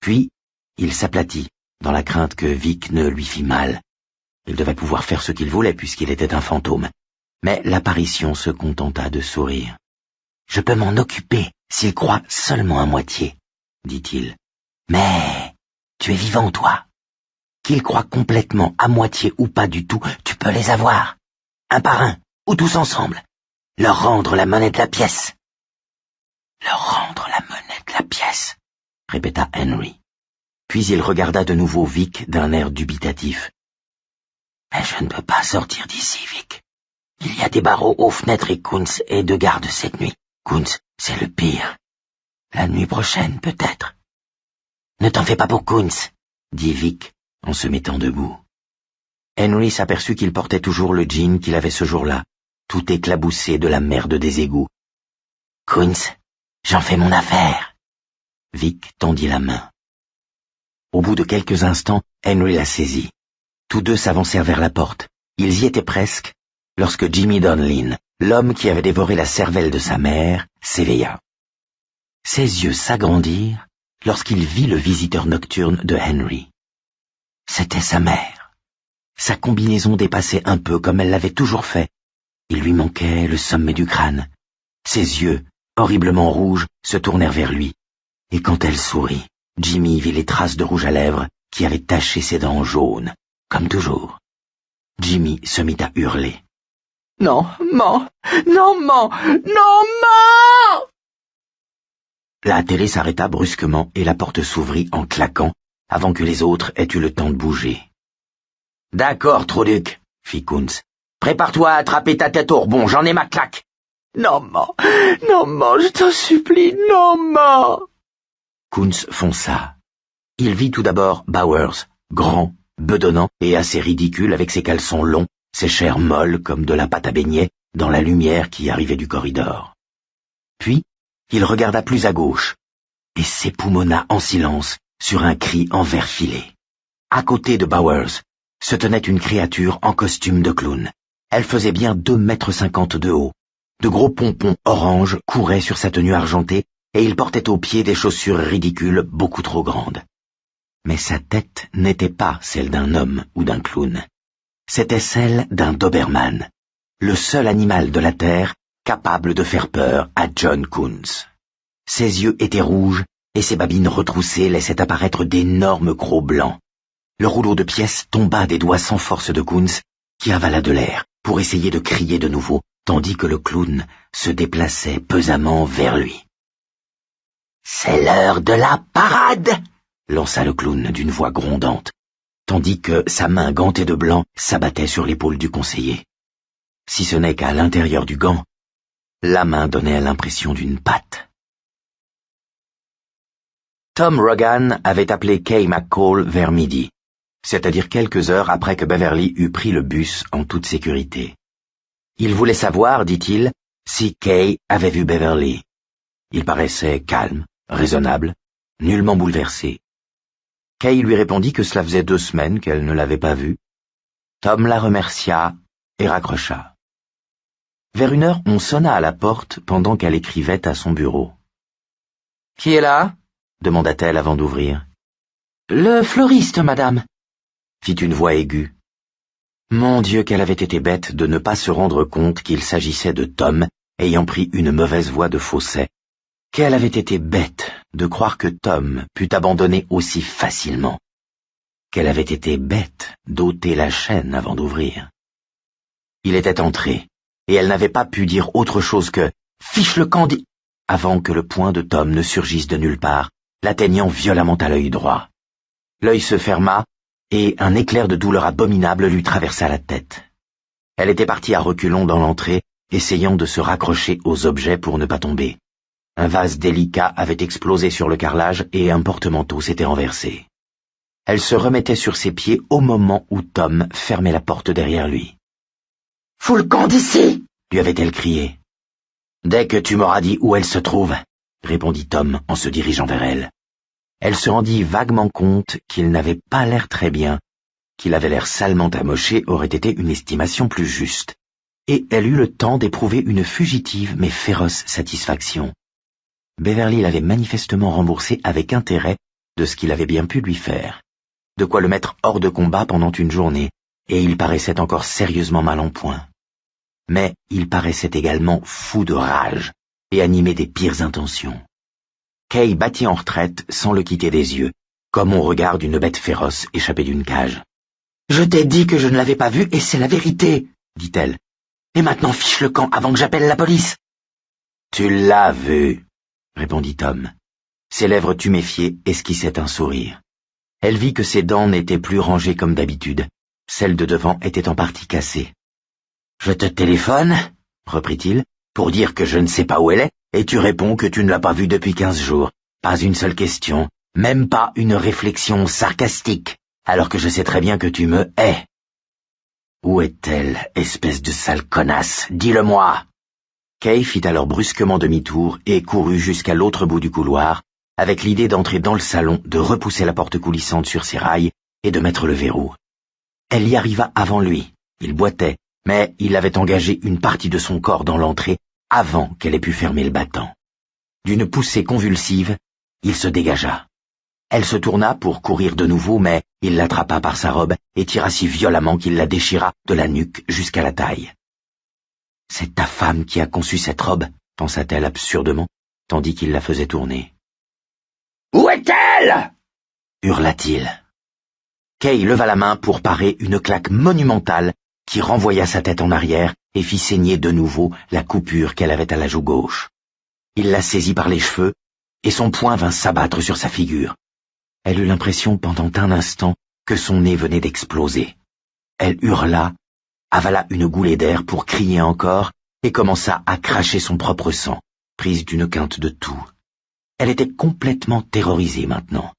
Speaker 2: Puis, il s'aplatit, dans la crainte que Vic ne lui fît mal. Il devait pouvoir faire ce qu'il voulait puisqu'il était un fantôme. Mais l'apparition se contenta de sourire. « Je peux m'en occuper s'ils croient seulement à moitié, » dit-il. « Mais tu es vivant, toi. Qu'ils croient complètement à moitié ou pas du tout, tu peux les avoir. Un par un, ou tous ensemble. Leur rendre la monnaie de la pièce. »« Leur rendre la monnaie de la pièce, » répéta Henry. Puis il regarda de nouveau Vic d'un air dubitatif. « Mais je ne peux pas sortir d'ici, Vic. Il y a des barreaux aux fenêtres et Kunz est de garde cette nuit. Kunz, c'est le pire. La nuit prochaine, peut-être. »« Ne t'en fais pas pour Kunz, » dit Vic en se mettant debout. Henry s'aperçut qu'il portait toujours le jean qu'il avait ce jour-là, tout éclaboussé de la merde des égouts. « Kunz, j'en fais mon affaire. » Vic tendit la main. Au bout de quelques instants, Henry la saisit. Tous deux s'avancèrent vers la porte. Ils y étaient presque, lorsque Jimmy Donlin, l'homme qui avait dévoré la cervelle de sa mère, s'éveilla. Ses yeux s'agrandirent lorsqu'il vit le visiteur nocturne de Henry. C'était sa mère. Sa combinaison dépassait un peu comme elle l'avait toujours fait. Il lui manquait le sommet du crâne. Ses yeux, horriblement rouges, se tournèrent vers lui. Et quand elle sourit, Jimmy vit les traces de rouge à lèvres qui avaient taché ses dents jaunes, comme toujours. Jimmy se mit à hurler. « Non, man! Non, man! Non, man !» La télé s'arrêta brusquement et la porte s'ouvrit en claquant avant que les autres aient eu le temps de bouger. « D'accord, Trouduc, » fit Kunz. « Prépare-toi à attraper ta tête au rebond, j'en ai ma claque. »« Non, man, je t'en supplie, non, man !» Kunz fonça. Il vit tout d'abord Bowers, grand, bedonnant et assez ridicule avec ses caleçons longs, ses chairs molles comme de la pâte à beignet, dans la lumière qui arrivait du corridor. Puis, il regarda plus à gauche et s'époumonna en silence sur un cri en verre filé. À côté de Bowers se tenait une créature en costume de clown. Elle faisait bien 2,50 m de haut. De gros pompons orange couraient sur sa tenue argentée et il portait aux pieds des chaussures ridicules beaucoup trop grandes. Mais sa tête n'était pas celle d'un homme ou d'un clown. C'était celle d'un Doberman, le seul animal de la Terre capable de faire peur à John Kunz. Ses yeux étaient rouges et ses babines retroussées laissaient apparaître d'énormes crocs blancs. Le rouleau de pièces tomba des doigts sans force de Kunz, qui avala de l'air pour essayer de crier de nouveau, tandis que le clown se déplaçait pesamment vers lui. « C'est l'heure de la parade !» lança le clown d'une voix grondante, tandis que sa main gantée de blanc s'abattait sur l'épaule du conseiller. Si ce n'est qu'à l'intérieur du gant, la main donnait l'impression d'une patte. Tom Rogan avait appelé Kay McCall vers midi, c'est-à-dire quelques heures après que Beverly eut pris le bus en toute sécurité. Il voulait savoir, dit-il, si Kay avait vu Beverly. Il paraissait calme, raisonnable, nullement bouleversé. Kay lui répondit que cela faisait 2 semaines qu'elle ne l'avait pas vue. Tom la remercia et raccrocha. Vers 1 heure, on sonna à la porte pendant qu'elle écrivait à son bureau. « Qui est là ?» demanda-t-elle avant d'ouvrir. « Le fleuriste, madame, » fit une voix aiguë. Mon Dieu, qu'elle avait été bête de ne pas se rendre compte qu'il s'agissait de Tom ayant pris une mauvaise voie de fausset. Qu'elle avait été bête de croire que Tom pût abandonner aussi facilement. Qu'elle avait été bête d'ôter la chaîne avant d'ouvrir. Il était entré, et elle n'avait pas pu dire autre chose que « Fiche le camp » avant que le poing de Tom ne surgisse de nulle part, l'atteignant violemment à l'œil droit. L'œil se ferma, et un éclair de douleur abominable lui traversa la tête. Elle était partie à reculons dans l'entrée, essayant de se raccrocher aux objets pour ne pas tomber. Un vase délicat avait explosé sur le carrelage et un porte-manteau s'était renversé. Elle se remettait sur ses pieds au moment où Tom fermait la porte derrière lui. « Fous le camp d'ici !» lui avait-elle crié. « Dès que tu m'auras dit où elle se trouve, » répondit Tom en se dirigeant vers elle. Elle se rendit vaguement compte qu'il n'avait pas l'air très bien, qu'il avait l'air salement amoché aurait été une estimation plus juste, et elle eut le temps d'éprouver une fugitive mais féroce satisfaction. Beverly l'avait manifestement remboursé avec intérêt de ce qu'il avait bien pu lui faire, de quoi le mettre hors de combat pendant une journée, et il paraissait encore sérieusement mal en point. Mais il paraissait également fou de rage et animé des pires intentions. Kay battit en retraite sans le quitter des yeux, comme on regarde une bête féroce échappée d'une cage. « Je t'ai dit que je ne l'avais pas vue et c'est la vérité, » dit-elle. « Et maintenant fiche le camp avant que j'appelle la police. »« Tu l'as vue, » répondit Tom. Ses lèvres tuméfiées esquissaient un sourire. Elle vit que ses dents n'étaient plus rangées comme d'habitude. Celles de devant étaient en partie cassées. « Je te téléphone, » reprit-il, « pour dire que je ne sais pas où elle est, et tu réponds que tu ne l'as pas vue depuis 15 jours. Pas une seule question, même pas une réflexion sarcastique, alors que je sais très bien que tu me hais. Où est-elle, espèce de sale connasse? Dis-le-moi !» Kay fit alors brusquement demi-tour et courut jusqu'à l'autre bout du couloir, avec l'idée d'entrer dans le salon, de repousser la porte coulissante sur ses rails et de mettre le verrou. Elle y arriva avant lui. Il boitait, mais il avait engagé une partie de son corps dans l'entrée avant qu'elle ait pu fermer le battant. D'une poussée convulsive, il se dégagea. Elle se tourna pour courir de nouveau, mais il l'attrapa par sa robe et tira si violemment qu'il la déchira de la nuque jusqu'à la taille. « C'est ta femme qui a conçu cette robe, » pensa-t-elle absurdement, tandis qu'il la faisait tourner. « Où est-elle » hurla-t-il. Kay leva la main pour parer une claque monumentale qui renvoya sa tête en arrière et fit saigner de nouveau la coupure qu'elle avait à la joue gauche. Il la saisit par les cheveux, et son poing vint s'abattre sur sa figure. Elle eut l'impression pendant un instant que son nez venait d'exploser. Elle hurla, avala une goulée d'air pour crier encore, et commença à cracher son propre sang, prise d'une quinte de toux. Elle était complètement terrorisée maintenant.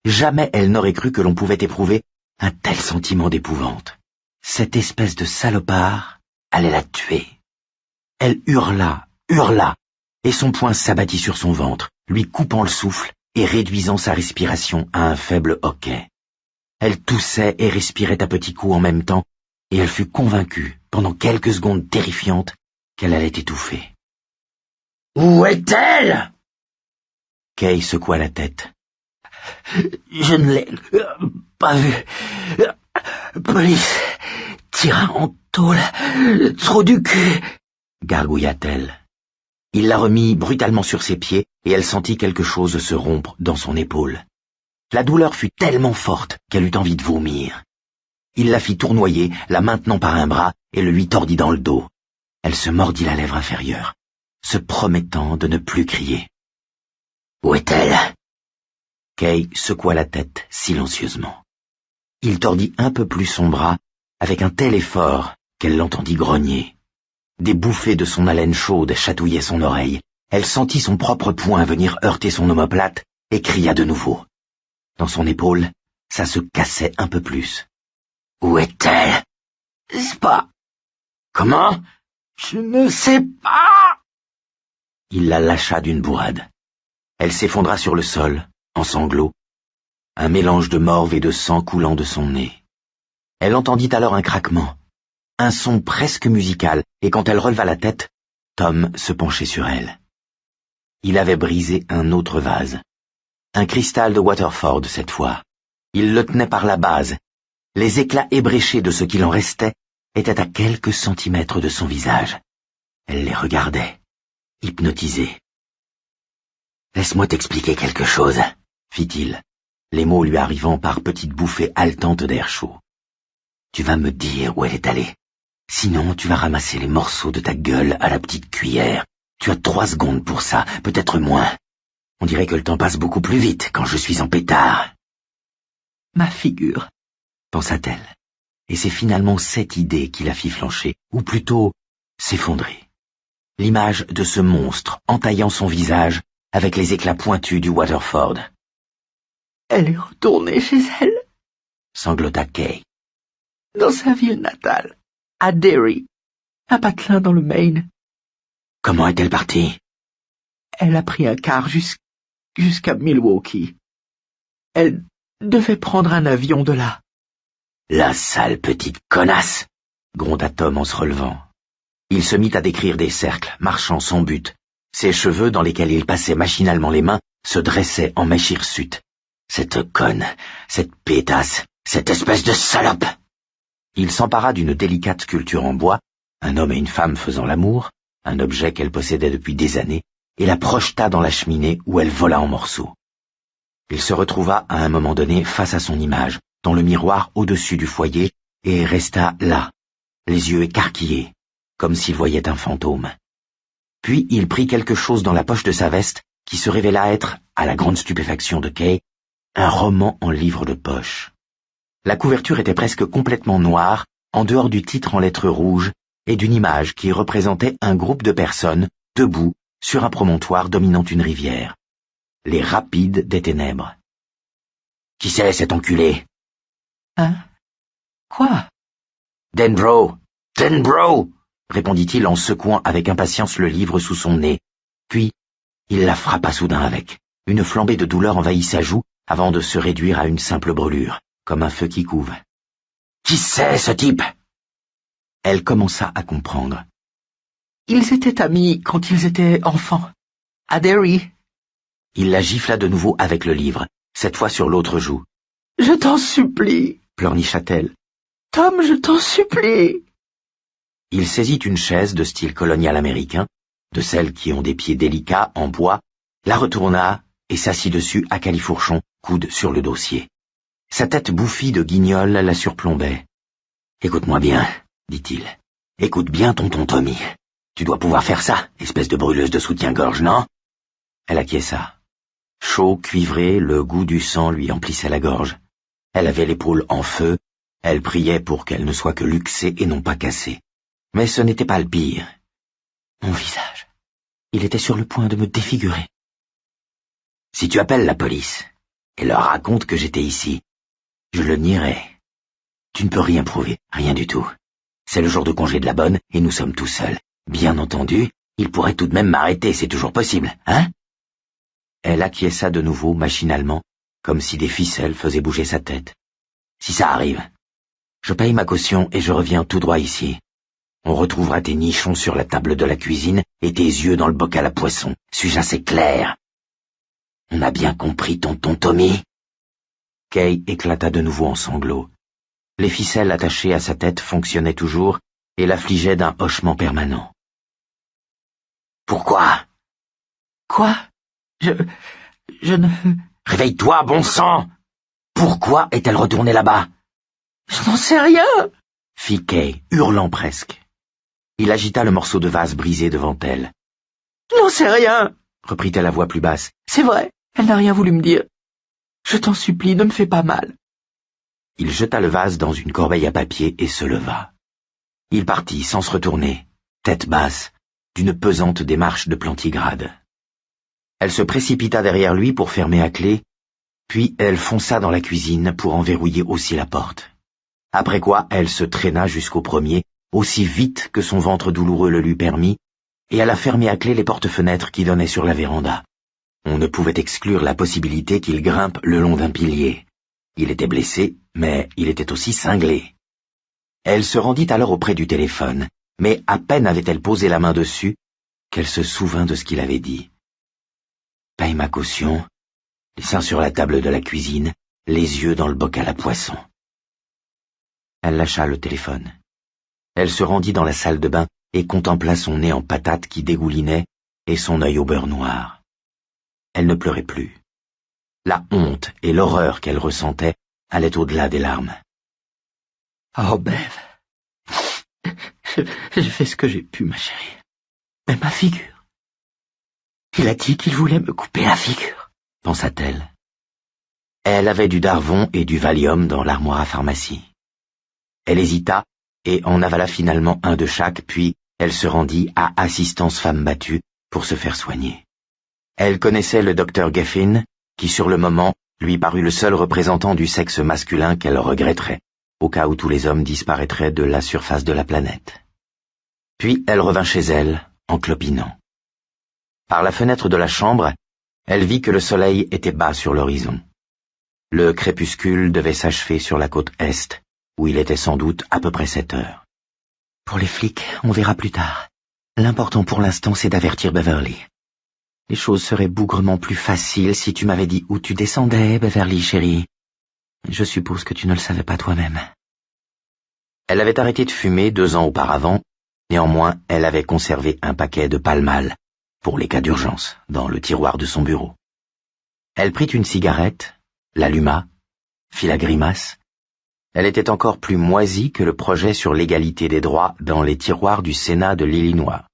Speaker 2: Jamais elle n'aurait cru que l'on pouvait éprouver un tel sentiment d'épouvante. Cette espèce de salopard allait la tuer. Elle hurla, et son poing s'abattit sur son ventre, lui coupant le souffle et réduisant sa respiration à un faible hoquet. Elle toussait et respirait à petits coups en même temps, et elle fut convaincue, pendant quelques secondes terrifiantes, qu'elle allait étouffer. « Où est-elle » Kay secoua la tête. « Je ne l'ai pas vue. Police, tira en tôle, trou du cul » gargouilla-t-elle. Il la remit brutalement sur ses pieds et elle sentit quelque chose se rompre dans son épaule. La douleur fut tellement forte qu'elle eut envie de vomir. Il la fit tournoyer, la maintenant par un bras, et le lui tordit dans le dos. Elle se mordit la lèvre inférieure, se promettant de ne plus crier. « Où est-elle » Kay secoua la tête silencieusement. Il tordit un peu plus son bras, avec un tel effort qu'elle l'entendit grogner. Des bouffées de son haleine chaude chatouillaient son oreille. Elle sentit son propre poing venir heurter son omoplate et cria de nouveau. Dans son épaule, ça se cassait un peu plus. « Où est-elle ?»« Je sais pas. »« Comment ? Je ne sais pas !» Il la lâcha d'une bourrade. Elle s'effondra sur le sol, en sanglots, un mélange de morve et de sang coulant de son nez. Elle entendit alors un craquement, un son presque musical, et quand elle releva la tête, Tom se penchait sur elle. Il avait brisé un autre vase. Un cristal de Waterford cette fois. Il le tenait par la base. Les éclats ébréchés de ce qu'il en restait étaient à quelques centimètres de son visage. Elle les regardait, hypnotisée. « Laisse-moi t'expliquer quelque chose, » fit-il, les mots lui arrivant par petites bouffées haletantes d'air chaud. « Tu vas me dire où elle est allée. Sinon, tu vas ramasser les morceaux de ta gueule à la petite cuillère. Tu as 3 secondes pour ça, peut-être moins. On dirait que le temps passe beaucoup plus vite quand je suis en pétard. » Ma figure, pensa-t-elle, et c'est finalement cette idée qui la fit flancher, ou plutôt s'effondrer. L'image de ce monstre entaillant son visage avec les éclats pointus du Waterford. « Elle est retournée chez elle, » sanglota Kay. « Dans sa ville natale, à Derry, un patelin dans le Maine. »« Comment est-elle partie ?»« Elle a pris un car jusqu'à Milwaukee. Elle devait prendre un avion de là. »« La sale petite connasse !» gronda Tom en se relevant. Il se mit à décrire des cercles, marchant sans but. Ses cheveux, dans lesquels il passait machinalement les mains, se dressaient en mèche hirsute. Cette conne, cette pétasse, cette espèce de salope! Il s'empara d'une délicate sculpture en bois, un homme et une femme faisant l'amour, un objet qu'elle possédait depuis des années, et la projeta dans la cheminée où elle vola en morceaux. Il se retrouva à un moment donné face à son image, dans le miroir au-dessus du foyer, et resta là, les yeux écarquillés, comme s'il voyait un fantôme. Puis il prit quelque chose dans la poche de sa veste qui se révéla être, à la grande stupéfaction de Kay, un roman en livre de poche. La couverture était presque complètement noire, en dehors du titre en lettres rouges, et d'une image qui représentait un groupe de personnes, debout, sur un promontoire dominant une rivière. Les rapides des ténèbres. « Qui c'est, cet enculé ?»« Hein ? Quoi ?»« Denbrough ! Denbrough !» répondit-il en secouant avec impatience le livre sous son nez. Puis, il la frappa soudain avec. Une flambée de douleur envahit sa joue avant de se réduire à une simple brûlure, comme un feu qui couve. « Qui c'est, ce type ?» Elle commença à comprendre. « Ils étaient amis quand ils étaient enfants, à Derry. » Il la gifla de nouveau avec le livre, cette fois sur l'autre joue. « Je t'en supplie, » pleurnicha-t-elle. « Tom, je t'en supplie !» Il saisit une chaise de style colonial américain, de celles qui ont des pieds délicats en bois, la retourna et s'assit dessus à califourchon, coude sur le dossier. Sa tête bouffie de guignol la surplombait. « Écoute-moi bien, » dit-il. « Écoute bien tonton Tommy. Tu dois pouvoir faire ça, espèce de brûleuse de soutien-gorge, non ?» Elle acquiesça. Chaud, cuivré, le goût du sang lui emplissait la gorge. Elle avait l'épaule en feu, elle priait pour qu'elle ne soit que luxée et non pas cassée. Mais ce n'était pas le pire. Mon visage, il était sur le point de me défigurer. « Si tu appelles la police et leur racontes que j'étais ici, je le nierai. Tu ne peux rien prouver, rien du tout. C'est le jour de congé de la bonne et nous sommes tout seuls. Bien entendu, ils pourraient tout de même m'arrêter, c'est toujours possible, hein ?» Elle acquiesça de nouveau machinalement, comme si des ficelles faisaient bouger sa tête. « Si ça arrive, je paye ma caution et je reviens tout droit ici. On retrouvera tes nichons sur la table de la cuisine et tes yeux dans le bocal à poisson. Suis-je assez clair ? On a bien compris, tonton Tommy ?» Kay éclata de nouveau en sanglots. Les ficelles attachées à sa tête fonctionnaient toujours et l'affligeaient d'un hochement permanent. Pourquoi?
Speaker 3: Quoi? Je ne...
Speaker 2: Réveille-toi, bon sang! Pourquoi est-elle retournée là-bas?
Speaker 3: Je n'en sais rien!
Speaker 2: Fit Kay, hurlant presque. Il agita le morceau de vase brisé devant elle.
Speaker 3: Je n'en sais rien!
Speaker 2: Reprit-elle à voix plus basse.
Speaker 3: C'est vrai, elle n'a rien voulu me dire. Je t'en supplie, ne me fais pas mal.
Speaker 2: Il jeta le vase dans une corbeille à papier et se leva. Il partit sans se retourner, tête basse, d'une pesante démarche de plantigrade. Elle se précipita derrière lui pour fermer à clé, puis elle fonça dans la cuisine pour en verrouiller aussi la porte. Après quoi, elle se traîna jusqu'au premier, aussi vite que son ventre douloureux le lui permit, et alla fermer à clé les portes-fenêtres qui donnaient sur la véranda. On ne pouvait exclure la possibilité qu'il grimpe le long d'un pilier. Il était blessé, mais il était aussi cinglé. Elle se rendit alors auprès du téléphone, mais à peine avait-elle posé la main dessus qu'elle se souvint de ce qu'il avait dit. Paye ma caution, les seins sur la table de la cuisine, les yeux dans le bocal à poisson. Elle lâcha le téléphone. Elle se rendit dans la salle de bain et contempla son nez en patate qui dégoulinait et son œil au beurre noir. Elle ne pleurait plus. La honte et l'horreur qu'elle ressentait allaient au-delà des larmes.
Speaker 3: Oh, Bev. J'ai fait ce que j'ai pu, ma chérie. Mais ma figure. Il a dit qu'il voulait me couper la figure,
Speaker 2: pensa-t-elle. Elle avait du Darvon et du Valium dans l'armoire à pharmacie. Elle hésita et en avala finalement un de chaque, puis elle se rendit à Assistance Femmes Battues pour se faire soigner. Elle connaissait le docteur Geffen, qui sur le moment lui parut le seul représentant du sexe masculin qu'elle regretterait, au cas où tous les hommes disparaîtraient de la surface de la planète. Puis elle revint chez elle, en clopinant. Par la fenêtre de la chambre, elle vit que le soleil était bas sur l'horizon. Le crépuscule devait s'achever sur la côte est, où il était sans doute à peu près 7 heures. Pour les flics, on verra plus tard. L'important pour l'instant, c'est d'avertir Beverly. Les choses seraient bougrement plus faciles si tu m'avais dit où tu descendais, Beverly, chérie. Je suppose que tu ne le savais pas toi-même. Elle avait arrêté de fumer 2 ans auparavant, néanmoins, elle avait conservé un paquet de Pall Mall, pour les cas d'urgence, dans le tiroir de son bureau. Elle prit une cigarette, l'alluma, fit la grimace. Elle était encore plus moisie que le projet sur l'égalité des droits dans les tiroirs du Sénat de l'Illinois.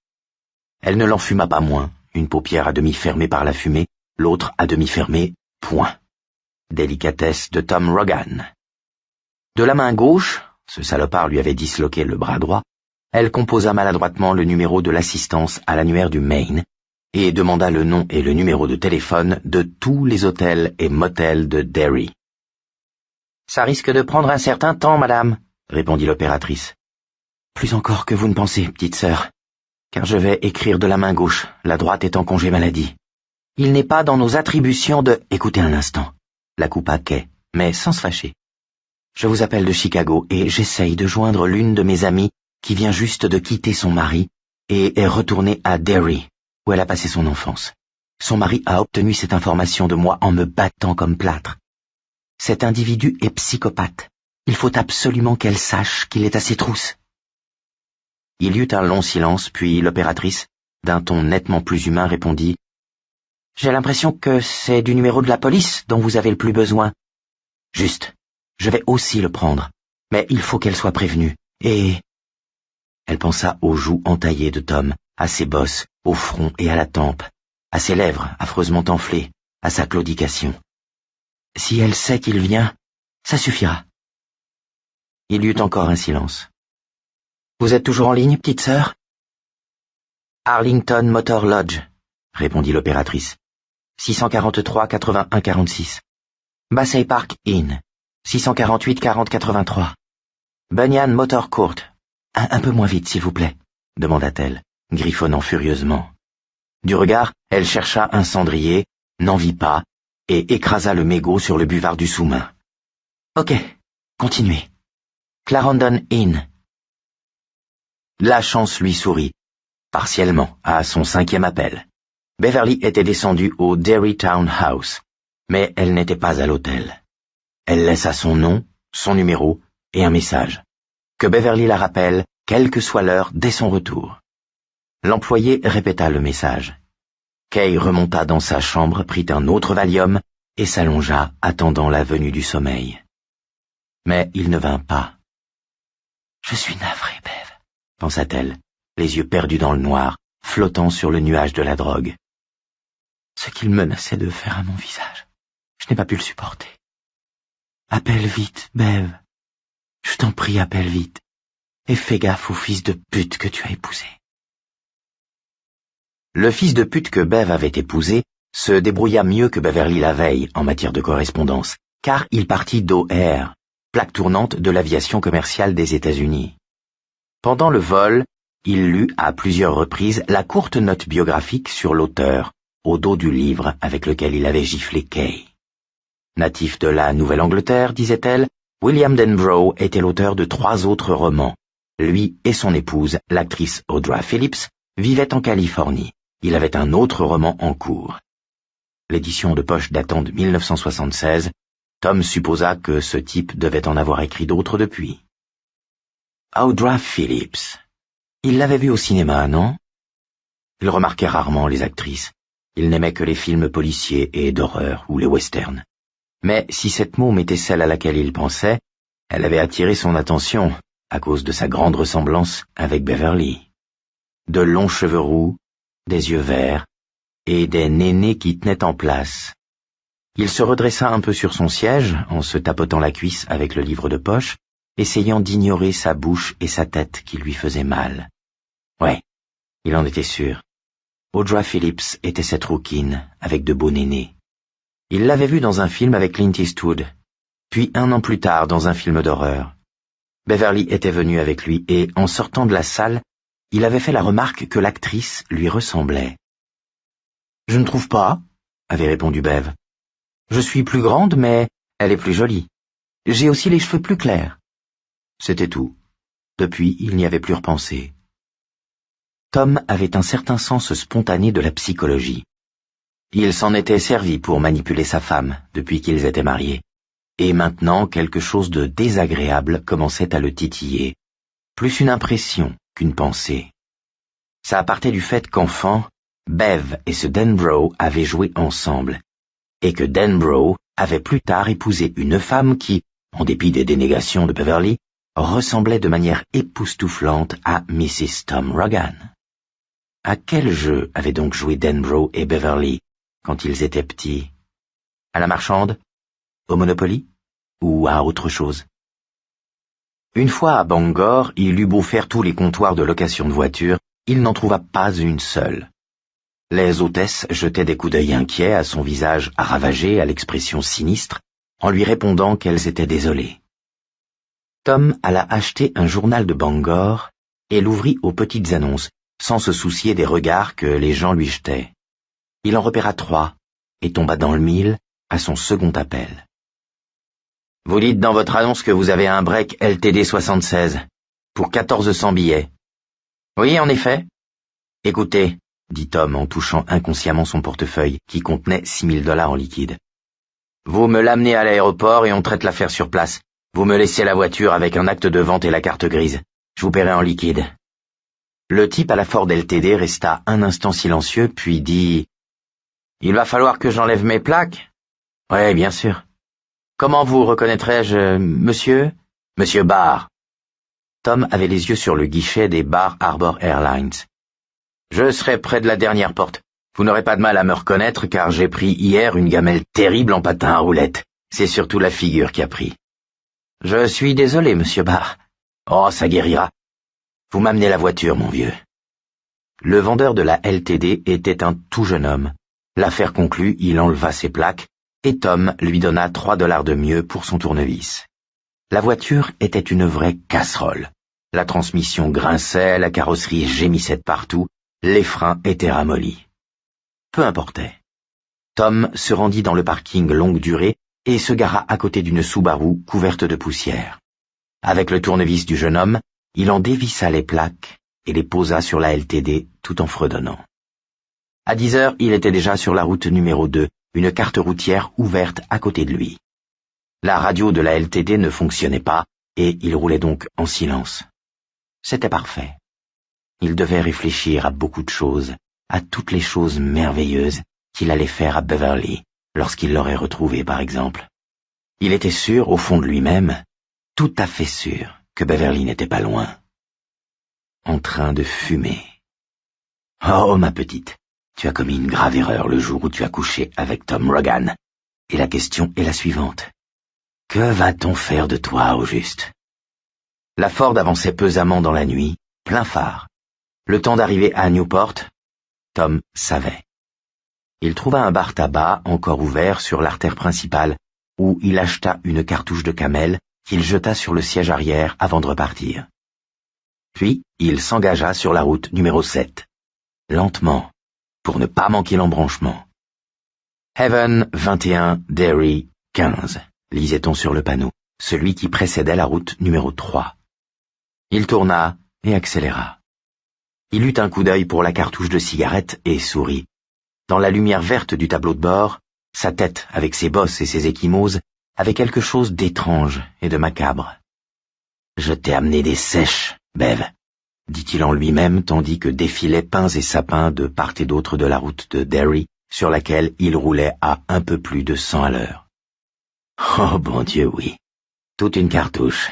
Speaker 2: Elle ne l'en fuma pas moins, une paupière à demi fermée par la fumée, l'autre à demi fermée, point. Délicatesse de Tom Rogan. De la main gauche, ce salopard lui avait disloqué le bras droit, elle composa maladroitement le numéro de l'assistance à l'annuaire du Maine et demanda le nom et le numéro de téléphone de tous les hôtels et motels de Derry. « Ça risque de prendre un certain temps, madame, » répondit l'opératrice. « Plus encore que vous ne pensez, petite sœur, car je vais écrire de la main gauche, la droite est en congé maladie. Il n'est pas dans nos attributions de... » Écoutez un instant, la coupa Kay, mais sans se fâcher. Je vous appelle de Chicago et j'essaye de joindre l'une de mes amies qui vient juste de quitter son mari et est retournée à Derry, où elle a passé son enfance. Son mari a obtenu cette information de moi en me battant comme plâtre. Cet individu est psychopathe. Il faut absolument qu'elle sache qu'il est à ses trousses. Il y eut un long silence, puis l'opératrice, d'un ton nettement plus humain, répondit « J'ai l'impression que c'est du numéro de la police dont vous avez le plus besoin. »« Juste. Je vais aussi le prendre. Mais il faut qu'elle soit prévenue. Et... » Elle pensa aux joues entaillées de Tom, à ses bosses, au front et à la tempe, à ses lèvres affreusement enflées, à sa claudication. Si elle sait qu'il vient, ça suffira. Il y eut encore un silence. « Vous êtes toujours en ligne, petite sœur ?»« Arlington Motor Lodge, » répondit l'opératrice. « 643 81 46. Bassey Park Inn, 648 40 83. Bunyan Motor Court. Un peu moins vite, s'il vous plaît, » demanda-t-elle, griffonnant furieusement. Du regard, elle chercha un cendrier, n'en vit pas, et écrasa le mégot sur le buvard du sous-main. « Ok, continuez. Clarendon Inn. » La chance lui sourit, partiellement, à son 5e appel. Beverly était descendue au Derry Town House, mais elle n'était pas à l'hôtel. Elle laissa son nom, son numéro et un message. Que Beverly la rappelle, quelle que soit l'heure, dès son retour. L'employé répéta le message. Kay remonta dans sa chambre, prit un autre Valium et s'allongea, attendant la venue du sommeil. Mais il ne vint pas. « Je suis navrée, Bev, » pensa-t-elle, les yeux perdus dans le noir, flottant sur le nuage de la drogue. Ce qu'il menaçait de faire à mon visage, je n'ai pas pu le supporter. Appelle vite, Bev. Je t'en prie, appelle vite. Et fais gaffe au fils de pute que tu as épousé. Le fils de pute que Bev avait épousé se débrouilla mieux que Beverly la veille en matière de correspondance, car il partit d'O'Hare, plaque tournante de l'aviation commerciale des États-Unis. Pendant le vol, il lut à plusieurs reprises la courte note biographique sur l'auteur, au dos du livre avec lequel il avait giflé Kay. Natif de la Nouvelle-Angleterre, disait-elle, William Denbrough était l'auteur de 3 autres romans. Lui et son épouse, l'actrice Audra Phillips, vivaient en Californie. Il avait un autre roman en cours. L'édition de poche datant de 1976, Tom supposa que ce type devait en avoir écrit d'autres depuis. Audra Phillips. Il l'avait vue au cinéma, non? Il remarquait rarement les actrices. Il n'aimait que les films policiers et d'horreur ou les westerns. Mais si cette môme était celle à laquelle il pensait, elle avait attiré son attention à cause de sa grande ressemblance avec Beverly. De longs cheveux roux, des yeux verts et des nénés qui tenaient en place. Il se redressa un peu sur son siège en se tapotant la cuisse avec le livre de poche, essayant d'ignorer sa bouche et sa tête qui lui faisaient mal. Ouais, il en était sûr. Audra Phillips était cette rouquine avec de beaux nénés. Il l'avait vue dans un film avec Clint Eastwood, puis 1 an plus tard dans un film d'horreur. Beverly était venue avec lui et, en sortant de la salle, il avait fait la remarque que l'actrice lui ressemblait. « Je ne trouve pas, » avait répondu Bev. « Je suis plus grande, mais elle est plus jolie. J'ai aussi les cheveux plus clairs. » C'était tout. Depuis, il n'y avait plus repensé. Tom avait un certain sens spontané de la psychologie. Il s'en était servi pour manipuler sa femme depuis qu'ils étaient mariés. Et maintenant, quelque chose de désagréable commençait à le titiller. Plus une impression qu'une pensée. Ça partait du fait qu'enfant, Bev et ce Denbrough avaient joué ensemble, et que Denbrough avait plus tard épousé une femme qui, en dépit des dénégations de Beverly, ressemblait de manière époustouflante à Mrs. Tom Rogan. À quel jeu avaient donc joué Denbrough et Beverly quand ils étaient petits? À la marchande? Au Monopoly? Ou à autre chose? Une fois à Bangor, il eut beau faire tous les comptoirs de location de voitures, il n'en trouva pas une seule. Les hôtesses jetaient des coups d'œil inquiets à son visage ravagé à l'expression sinistre, en lui répondant qu'elles étaient désolées. Tom alla acheter un journal de Bangor et l'ouvrit aux petites annonces, sans se soucier des regards que les gens lui jetaient. Il en repéra 3 et tomba dans le mille à son second appel. « Vous dites dans votre annonce que vous avez un break LTD 76 pour 1400 billets. »« Oui, en effet. »« Écoutez, » dit Tom en touchant inconsciemment son portefeuille qui contenait $6 000 en liquide. « Vous me l'amenez à l'aéroport et on traite l'affaire sur place. Vous me laissez la voiture avec un acte de vente et la carte grise. Je vous paierai en liquide. » Le type à la Ford LTD resta un instant silencieux, puis dit « Il va falloir que j'enlève mes plaques ?»« Ouais, bien sûr. »« Comment vous reconnaîtrai-je, monsieur ?»« Monsieur Barr. » Tom avait les yeux sur le guichet des Bar Harbor Airlines. « Je serai près de la dernière porte. Vous n'aurez pas de mal à me reconnaître car j'ai pris hier une gamelle terrible en patin à roulettes. C'est surtout la figure qui a pris. »« Je suis désolé, monsieur Barr. »« Oh, ça guérira. Vous m'amenez la voiture, mon vieux. » Le vendeur de la LTD était un tout jeune homme. L'affaire conclue, il enleva ses plaques, et Tom lui donna $3 de mieux pour son tournevis. La voiture était une vraie casserole. La transmission grinçait, la carrosserie gémissait de partout, les freins étaient ramollis. Peu importait. Tom se rendit dans le parking longue durée et se gara à côté d'une Subaru couverte de poussière. Avec le tournevis du jeune homme, il en dévissa les plaques et les posa sur la LTD tout en fredonnant. À 10 heures, il était déjà sur la route numéro 2, une carte routière ouverte à côté de lui. La radio de la LTD ne fonctionnait pas et il roulait donc en silence. C'était parfait. Il devait réfléchir à beaucoup de choses, à toutes les choses merveilleuses qu'il allait faire à Beverly, lorsqu'il l'aurait retrouvée par exemple. Il était sûr, au fond de lui-même, tout à fait sûr, que Beverly n'était pas loin. En train de fumer. Oh, ma petite, tu as commis une grave erreur le jour où tu as couché avec Tom Rogan. Et la question est la suivante. Que va-t-on faire de toi, au juste? La Ford avançait pesamment dans la nuit, plein phare. Le temps d'arriver à Newport, Tom savait. Il trouva un bar-tabac encore ouvert sur l'artère principale, où il acheta une cartouche de Camel qu'il jeta sur le siège arrière avant de repartir. Puis, il s'engagea sur la route numéro 7, lentement, pour ne pas manquer l'embranchement. Heaven 21 Derry 15, lisait-on sur le panneau, celui qui précédait la route numéro 3. Il tourna et accéléra. Il eut un coup d'œil pour la cartouche de cigarette et sourit. Dans la lumière verte du tableau de bord, sa tête, avec ses bosses et ses ecchymoses, avait quelque chose d'étrange et de macabre. « Je t'ai amené des sèches, Bev », dit-il en lui-même tandis que défilaient pins et sapins de part et d'autre de la route de Derry, sur laquelle il roulait à un peu plus de 100 à l'heure. « Oh, bon Dieu, oui, toute une cartouche.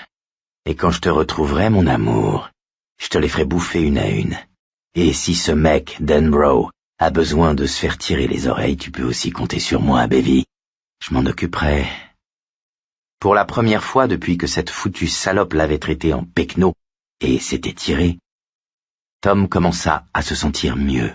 Speaker 2: Et quand je te retrouverai, mon amour, je te les ferai bouffer une à une. Et si ce mec, Denbrough, a besoin de se faire tirer les oreilles, tu peux aussi compter sur moi, Bevy. Je m'en occuperai. » Pour la première fois depuis que cette foutue salope l'avait traité en pecno et s'était tiré, Tom commença à se sentir mieux.